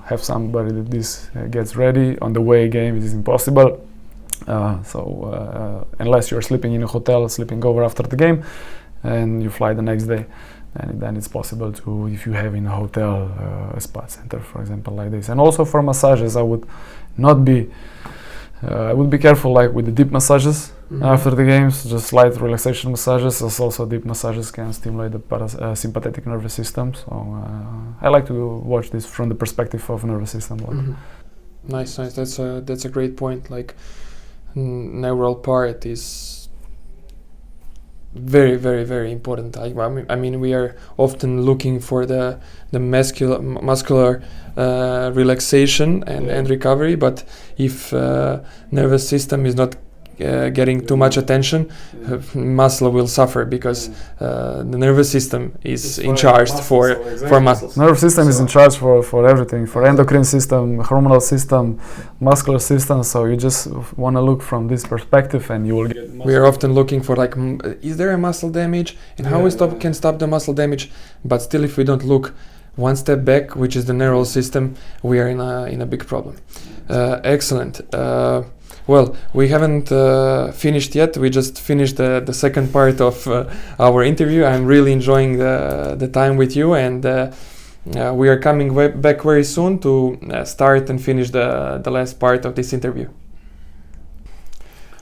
have somebody that this gets ready on the way game. It is impossible. Unless you're sleeping in a hotel, sleeping over after the game, and you fly the next day, and then it's possible to, if you have in a hotel a spa center, for example, like this. And also for massages, I would be careful, like with the deep massages. After the games, just light relaxation massages, as also deep massages can stimulate the sympathetic nervous system. So I like to watch this from the perspective of nervous system. Nice. That's a great point. Like neural part is very, very, very important. I mean, we are often looking for the muscular relaxation and recovery, but if nervous system is not getting too much attention, muscle will suffer because the nervous system is in charge for muscles. Nervous system is in charge for everything, for endocrine system, hormonal system, muscular system. So you just want to look from this perspective, and you will get. We are often looking for like, is there a muscle damage, and how we can stop the muscle damage? But still, if we don't look one step back, which is the neural system, we are in a big problem. Excellent. Well, we haven't finished yet. We just finished the second part of our interview. I'm really enjoying the time with you, and we are coming back very soon to start and finish the last part of this interview.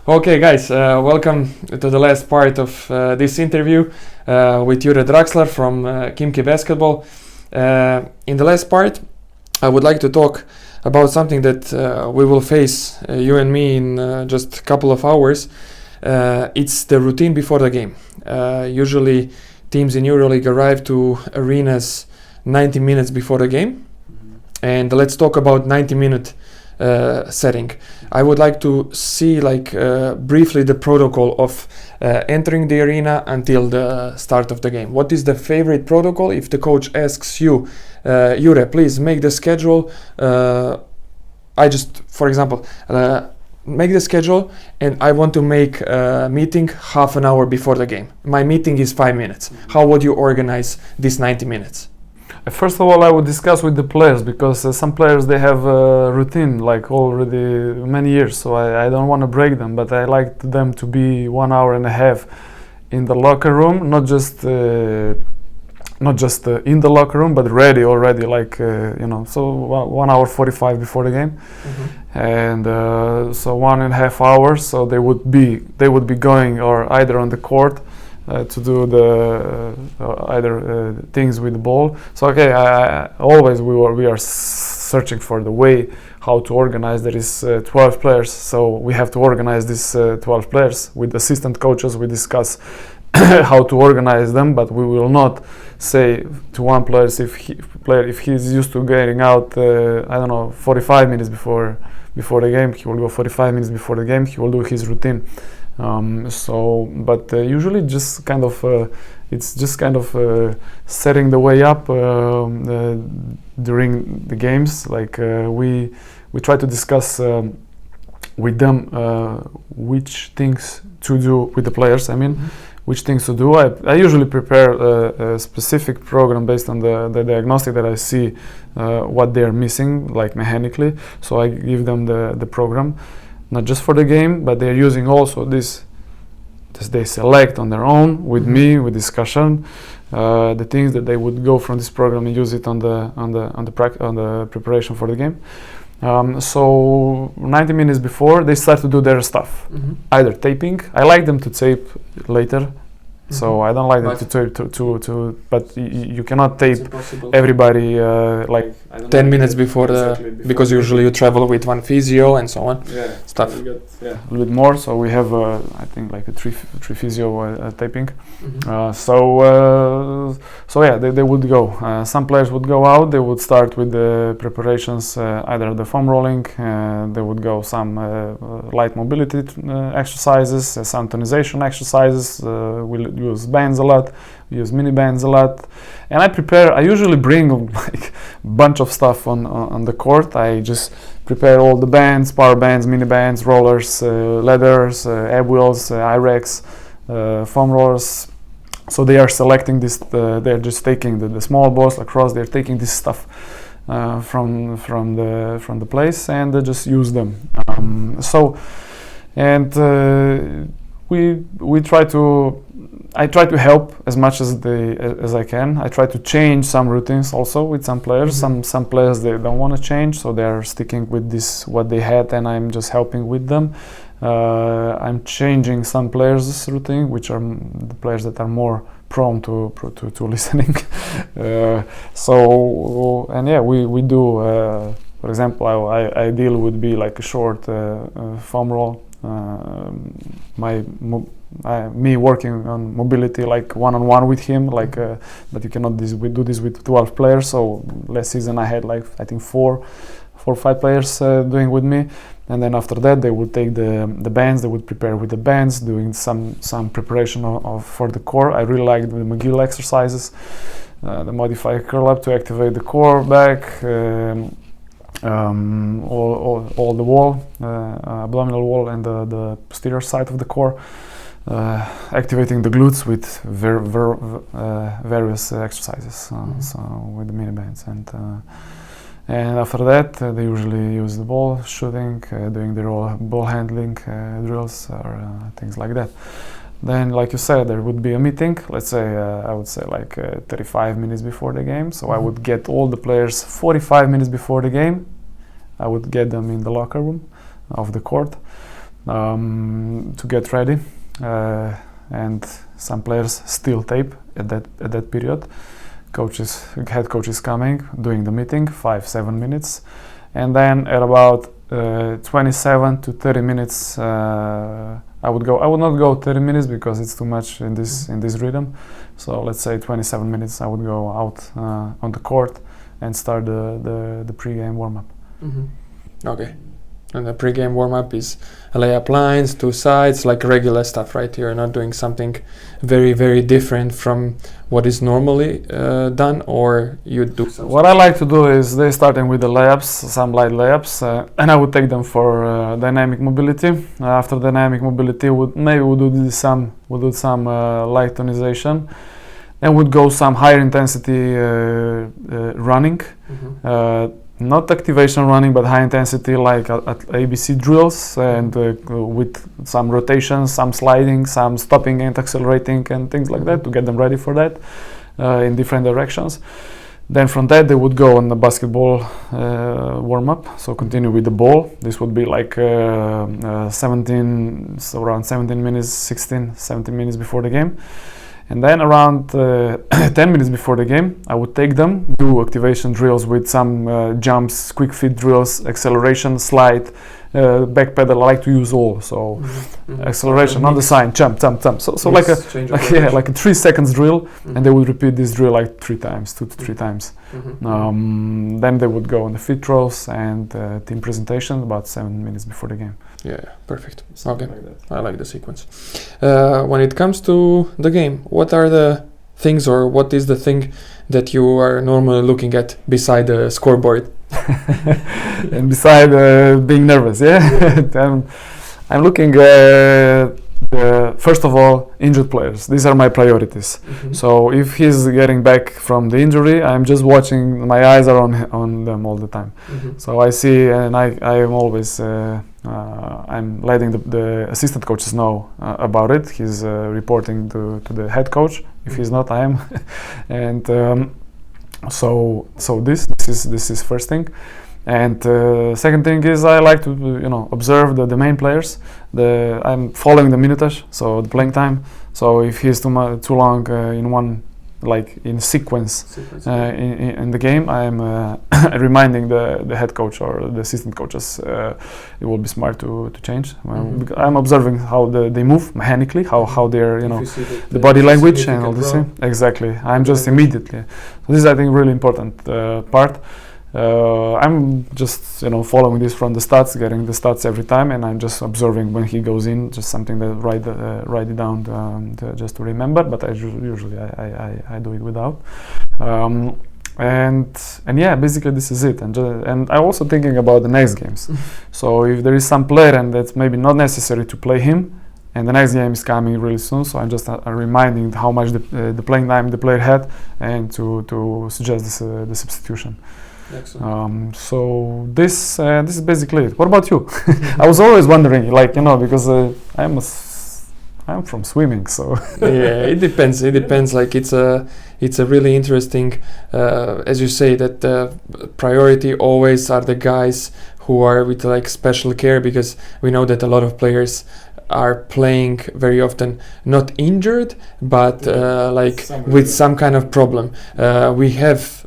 Okay, guys, welcome to the last part of this interview with Jure Drakslar from Khimki Basketball. In the last part, I would like to talk about something that we will face, you and me, in just a couple of hours. It's the routine before the game. Usually teams in EuroLeague arrive to arenas 90 minutes before the game. And let's talk about 90-minute setting. I would like to see briefly the protocol of entering the arena until the start of the game. What is the favorite protocol? If the coach asks you, Jure, please make the schedule. I just, for example, make the schedule, and I want to make a meeting half an hour before the game. My meeting is 5 minutes. How would you organize these 90 minutes? First of all, I would discuss with the players, because some players, they have a routine like already many years, so I don't want to break them, but I like them to be 1 hour and a half in the locker room, not just in the locker room, but ready already, so 1 hour 45 before the game. And so 1.5 hours, so they would be going or either on the court to do the either things with the ball. So always we are searching for the way how to organize. There is 12 players, so we have to organize these 12 players with assistant coaches. We discuss how to organize them, but we will not say to one player if he's used to getting out 45 minutes before the game, he will go 45 minutes before the game, he will do his routine. Usually just kind of it's just kind of setting the way up during the games. We try to discuss with them which things to do with the players. Which things to do. I usually prepare a specific program based on the diagnostic that I see what they're missing, like mechanically. So I give them the program, not just for the game, but they're using also this they select on their own with me, with discussion, the things that they would go from this program and use it on the preparation for the game. So 90 minutes before, they start to do their stuff, either taping. I like them to tape later, so I don't like them to tape but you cannot tape everybody 10 minutes before because usually you travel with one physio and so on. Stuff. A little bit more, so we have I think like a three physio taping. They would go. Some players would go out. They would start with the preparations, either the foam rolling. They would go some light mobility exercises, some tonization exercises. We'll use bands a lot. We use mini bands a lot. And I usually bring like a bunch of stuff on the court. I just prepare all the bands, power bands, mini bands, rollers, leathers, ab wheels, IREX, foam rollers. So they are selecting this. They're just taking the small balls across. They're taking this stuff from the place, and they just use them. We try to. I try to help as much as I can. I try to change some routines also with some players. Some players, they don't want to change, so they're sticking with this what they had, and I'm just helping with them. I'm changing some players' routine, which are the players that are more prone to listening. We do. For example, ideal would be like a short foam roll. Me working on mobility like one-on-one with him, but you cannot do this with 12 players. So last season I had like I think four or five players doing with me, and then after that they would take the bands. They would prepare with the bands, doing some preparation for the core. I really like the McGill exercises, the modified curl up to activate the core back. All the wall, abdominal wall, and the posterior side of the core, activating the glutes with various exercises. So with the mini bands, and after that they usually use the ball shooting, doing their ball handling drills or things like that. Then, like you said, there would be a meeting. Let's say I would say like 35 minutes before the game. So I would get all the players 45 minutes before the game. I would get them in the locker room of the court to get ready. And some players still tape at that period. Head coach is coming, doing the meeting, 5-7 minutes, and then at about 27 to 30 minutes. I would not go 30 minutes because it's too much in this rhythm. So let's say 27 minutes. I would go out on the court and start the pre-game warm-up. Okay. And the pre-game warm-up is layup lines, 2 sides, like regular stuff, right? You're not doing something very, very different from what is normally done, or you do something? What I like to do is they starting with the layups, some light layups, and I would take them for dynamic mobility. After dynamic mobility, we'll do some light tonization, and would go some higher intensity running. Not activation running, but high intensity, like at ABC drills, and with some rotations, some sliding, some stopping and accelerating, and things like that to get them ready for that in different directions. Then from that they would go on the basketball warm-up, so continue with the ball. This would be like around 17 minutes, 17 minutes before the game. And then around 10 minutes before the game, I would take them, do activation drills with some jumps, quick feet drills, acceleration, slide, back pedal. I like to use all. So acceleration on the side, jump. So like a 3 seconds drill, and they would repeat this drill like 2 to 3 times. Then they would go on the feet throws and team presentation about 7 minutes before the game. Yeah, perfect. Okay, I like the sequence. When it comes to the game, what are the things, or what is the thing that you are normally looking at beside the scoreboard? And beside being nervous, I'm looking first of all, injured players. These are my priorities. So if he's getting back from the injury, I'm just watching. My eyes are on them all the time. So I see, and I am always I'm letting the assistant coaches know about it. He's reporting to the head coach. If he's not, I am. And so this is first thing. And second thing is I like to observe the main players. I'm following the minutage, so the playing time. So if he's too long in one, like in sequence in the game, I'm reminding the head coach or the assistant coaches. It will be smart to change. I'm observing how they move mechanically, how they're the body language and all this thing. Exactly. I'm just immediately. So this is, I think, really important part. I'm just following this from the stats, getting the stats every time, and I'm just observing when he goes in, just something that write it down just to remember. But I usually do it without. And yeah, basically this is it. And I'm also thinking about the next games. So if there is some player and that's maybe not necessary to play him, and the next game is coming really soon, so I'm just reminding how much the playing time the player had, and to suggest the substitution. Excellent. So this is basically it. What about you? I was always wondering, because I'm from swimming, so yeah, it depends. Like it's a really interesting, as you say, that priority always are the guys who are with like special care, because we know that a lot of players are playing very often not injured, but with some kind of problem. We have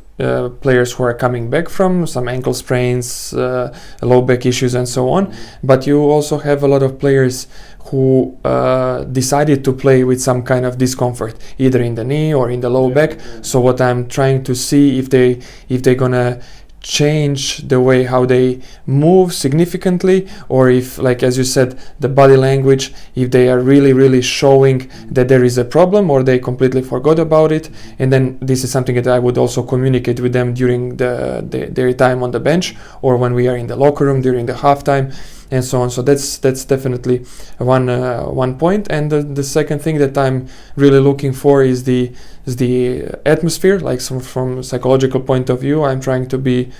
players who are coming back from some ankle sprains, low back issues and so on, but you also have a lot of players who decided to play with some kind of discomfort, either in the knee or in the low back. So what I'm trying to see if they're gonna change the way how they move significantly, or if, like as you said, the body language, if they are really showing that there is a problem, or they completely forgot about it. And then this is something that I would also communicate with them during their time on the bench, or when we are in the locker room during the halftime and so on. So that's definitely one point. And the second thing that I'm really looking for is the atmosphere. Like from psychological point of view, I'm trying to be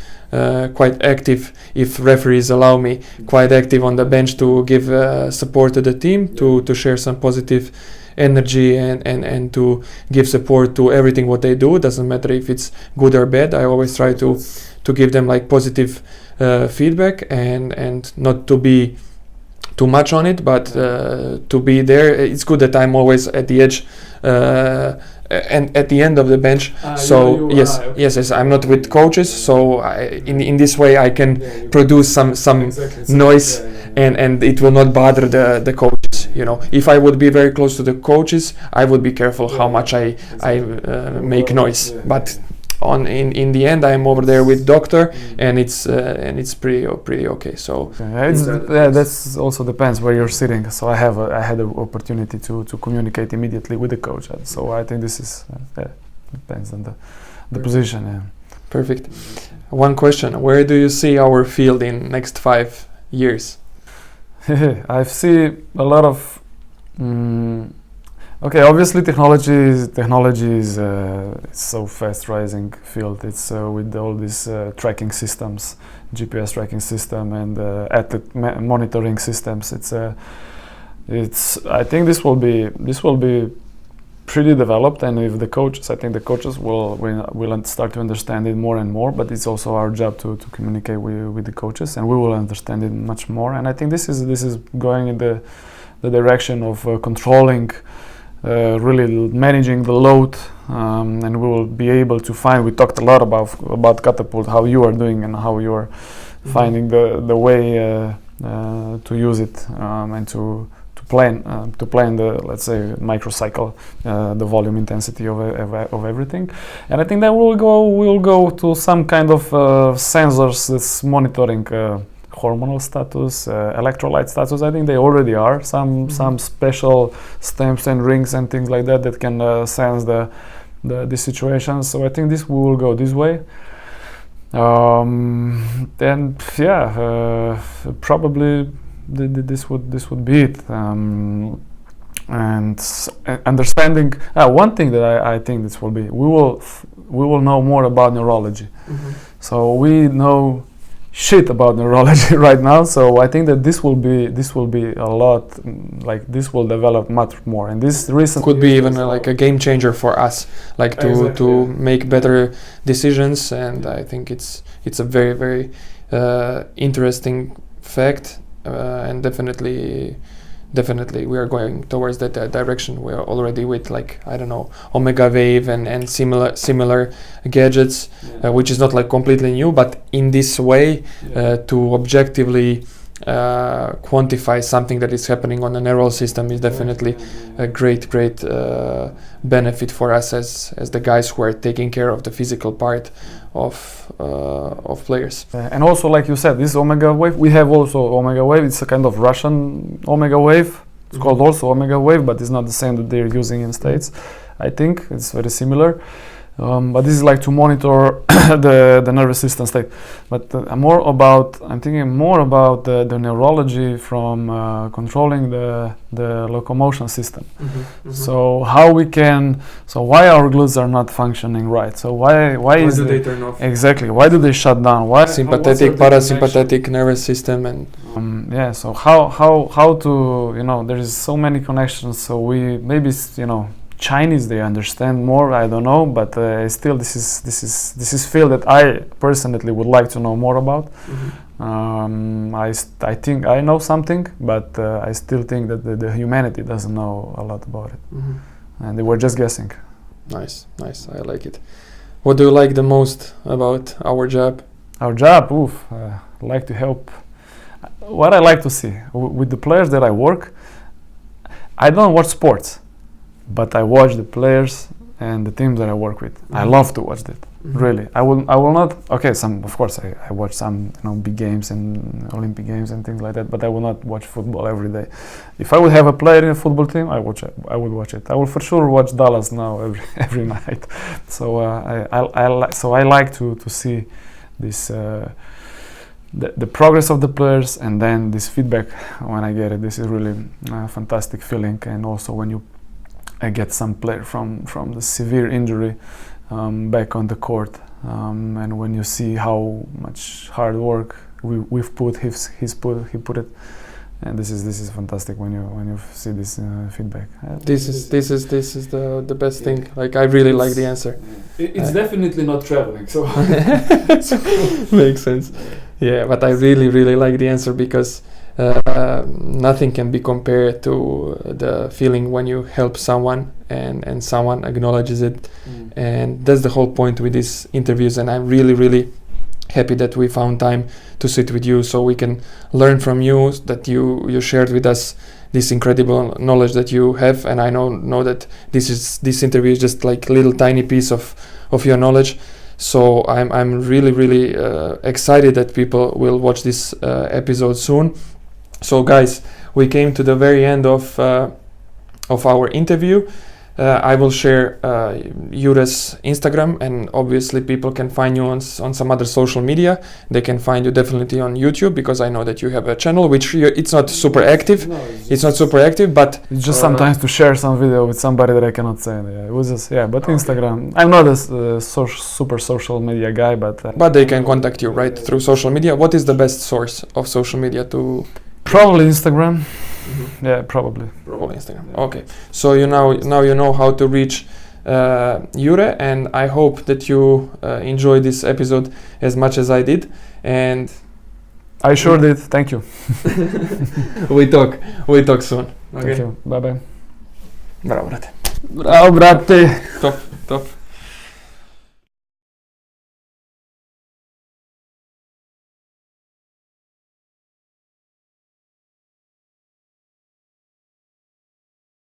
quite active, if referees allow me, quite active on the bench to give support to the team, to share some positive energy and to give support to everything what they do. Doesn't matter if it's good or bad. I always try to give them like positive feedback and not to be too much on it, but to be there. It's good that I'm always at the edge and at the end of the bench. So yes, I'm not with coaches, so in this way I can produce some noise, and it will not bother the coaches. You know, if I would be very close to the coaches, I would be careful how much I make noise. But in the end, I'm over there with doctor, and it's pretty okay. So that's also depends where you're sitting. So I had the opportunity to communicate immediately with the coach. So I think this is depends on the position. Yeah. Perfect. One question: where do you see our field in next 5 years? I see a lot of. Okay, obviously technology is it's so fast rising field. It's with all these tracking systems, GPS tracking system, and athlete monitoring systems. It's I think this will be pretty developed, and if the coaches, I think the coaches will start to understand it more and more. But it's also our job to communicate with the coaches, and we will understand it much more. And I think this is going in the direction of controlling. Really managing the load, and we will be able to find. We talked a lot about catapult, how you are doing and how you are finding the way to use it and to plan the, let's say, microcycle, the volume intensity of everything. And I think that we'll go to some kind of sensors that's monitoring hormonal status, electrolyte status. I think they already are some special stamps and rings and things like that can sense the situation. So I think we will go this way. And yeah, probably this would be it. And understanding one thing that I think this will be, we will know more about neurology. So we know shit about neurology right now, so I think that this will be a lot, like this will develop much more, and this recent could be even like a game changer for us, like to make better decisions. And I think it's a very, very interesting fact, and definitely we are going towards that direction. We are already with, like, I don't know, Omega Wave and similar gadgets, which is not like completely new, but in this way to objectively quantify something that is happening on the neural system is definitely a great benefit for us as the guys who are taking care of the physical part of players. And also, like you said, this Omega Wave, we have also Omega Wave. It's a kind of Russian Omega Wave. It's called also Omega Wave, but it's not the same that they're using in States. I think it's very similar. But this is like to monitor the nervous system state. But I'm thinking more about the neurology from controlling the locomotion system. So how we can, why our glutes are not funcking right? So why do they turn off? Exactly. Why do they shut down? Why sympathetic, parasympathetic nervous system, and so how to, there is so many connections. So we maybe Chinese, they understand more. I don't know, but still, this is field that I personally would like to know more about. I think I know something, but I still think that the humanity doesn't know a lot about it, and they were just guessing. Nice. I like it. What do you like the most about our job? Our job, I like to help. What I like to see with the players that I work, I don't watch sports, but I watch the players and the teams that I work with. I love to watch that. Really, I will not. Okay, of course I watch some big games and Olympic games and things like that, but I will not watch football every day. If I would have a player in a football team, I would watch it. I will for sure watch Dallas now every night. So I like to see this the progress of the players, and then this feedback when I get it. This is really a fantastic feeling, and also when I get some player from the severe injury back on the court, and when you see how much hard work we've put, he put it, and this is fantastic when you see this feedback. This is the best thing. Like, I really like the answer. It's definitely not traveling, so makes sense. Yeah, but I really like the answer, because nothing can be compared to the feeling when you help someone and someone acknowledges it. And that's the whole point with these interviews, and I'm really happy that we found time to sit with you so we can learn from you, that you shared with us this incredible knowledge that you have. And I know that this interview is just like a little tiny piece of your knowledge. So I'm really excited that people will watch this episode soon. So guys, we came to the very end of our interview. I will share Jure's Instagram, and obviously people can find you on some other social media. They can find you definitely on YouTube, because I know that you have a channel which it's not super active. It's not super active, but it's just sometimes to share some video with somebody that I cannot say. It was just but Instagram. I'm not a super social media guy, but they can contact you right through social media. What is the best source of social media to? Probably Instagram. Yeah, probably Instagram. Okay, so now you know how to reach Jure, and I hope that you enjoyed this episode as much as I did, and I sure did. Thank you. we talk soon. Okay. Thank you. Bye. Bravo, brate. Bravo, brate. Top.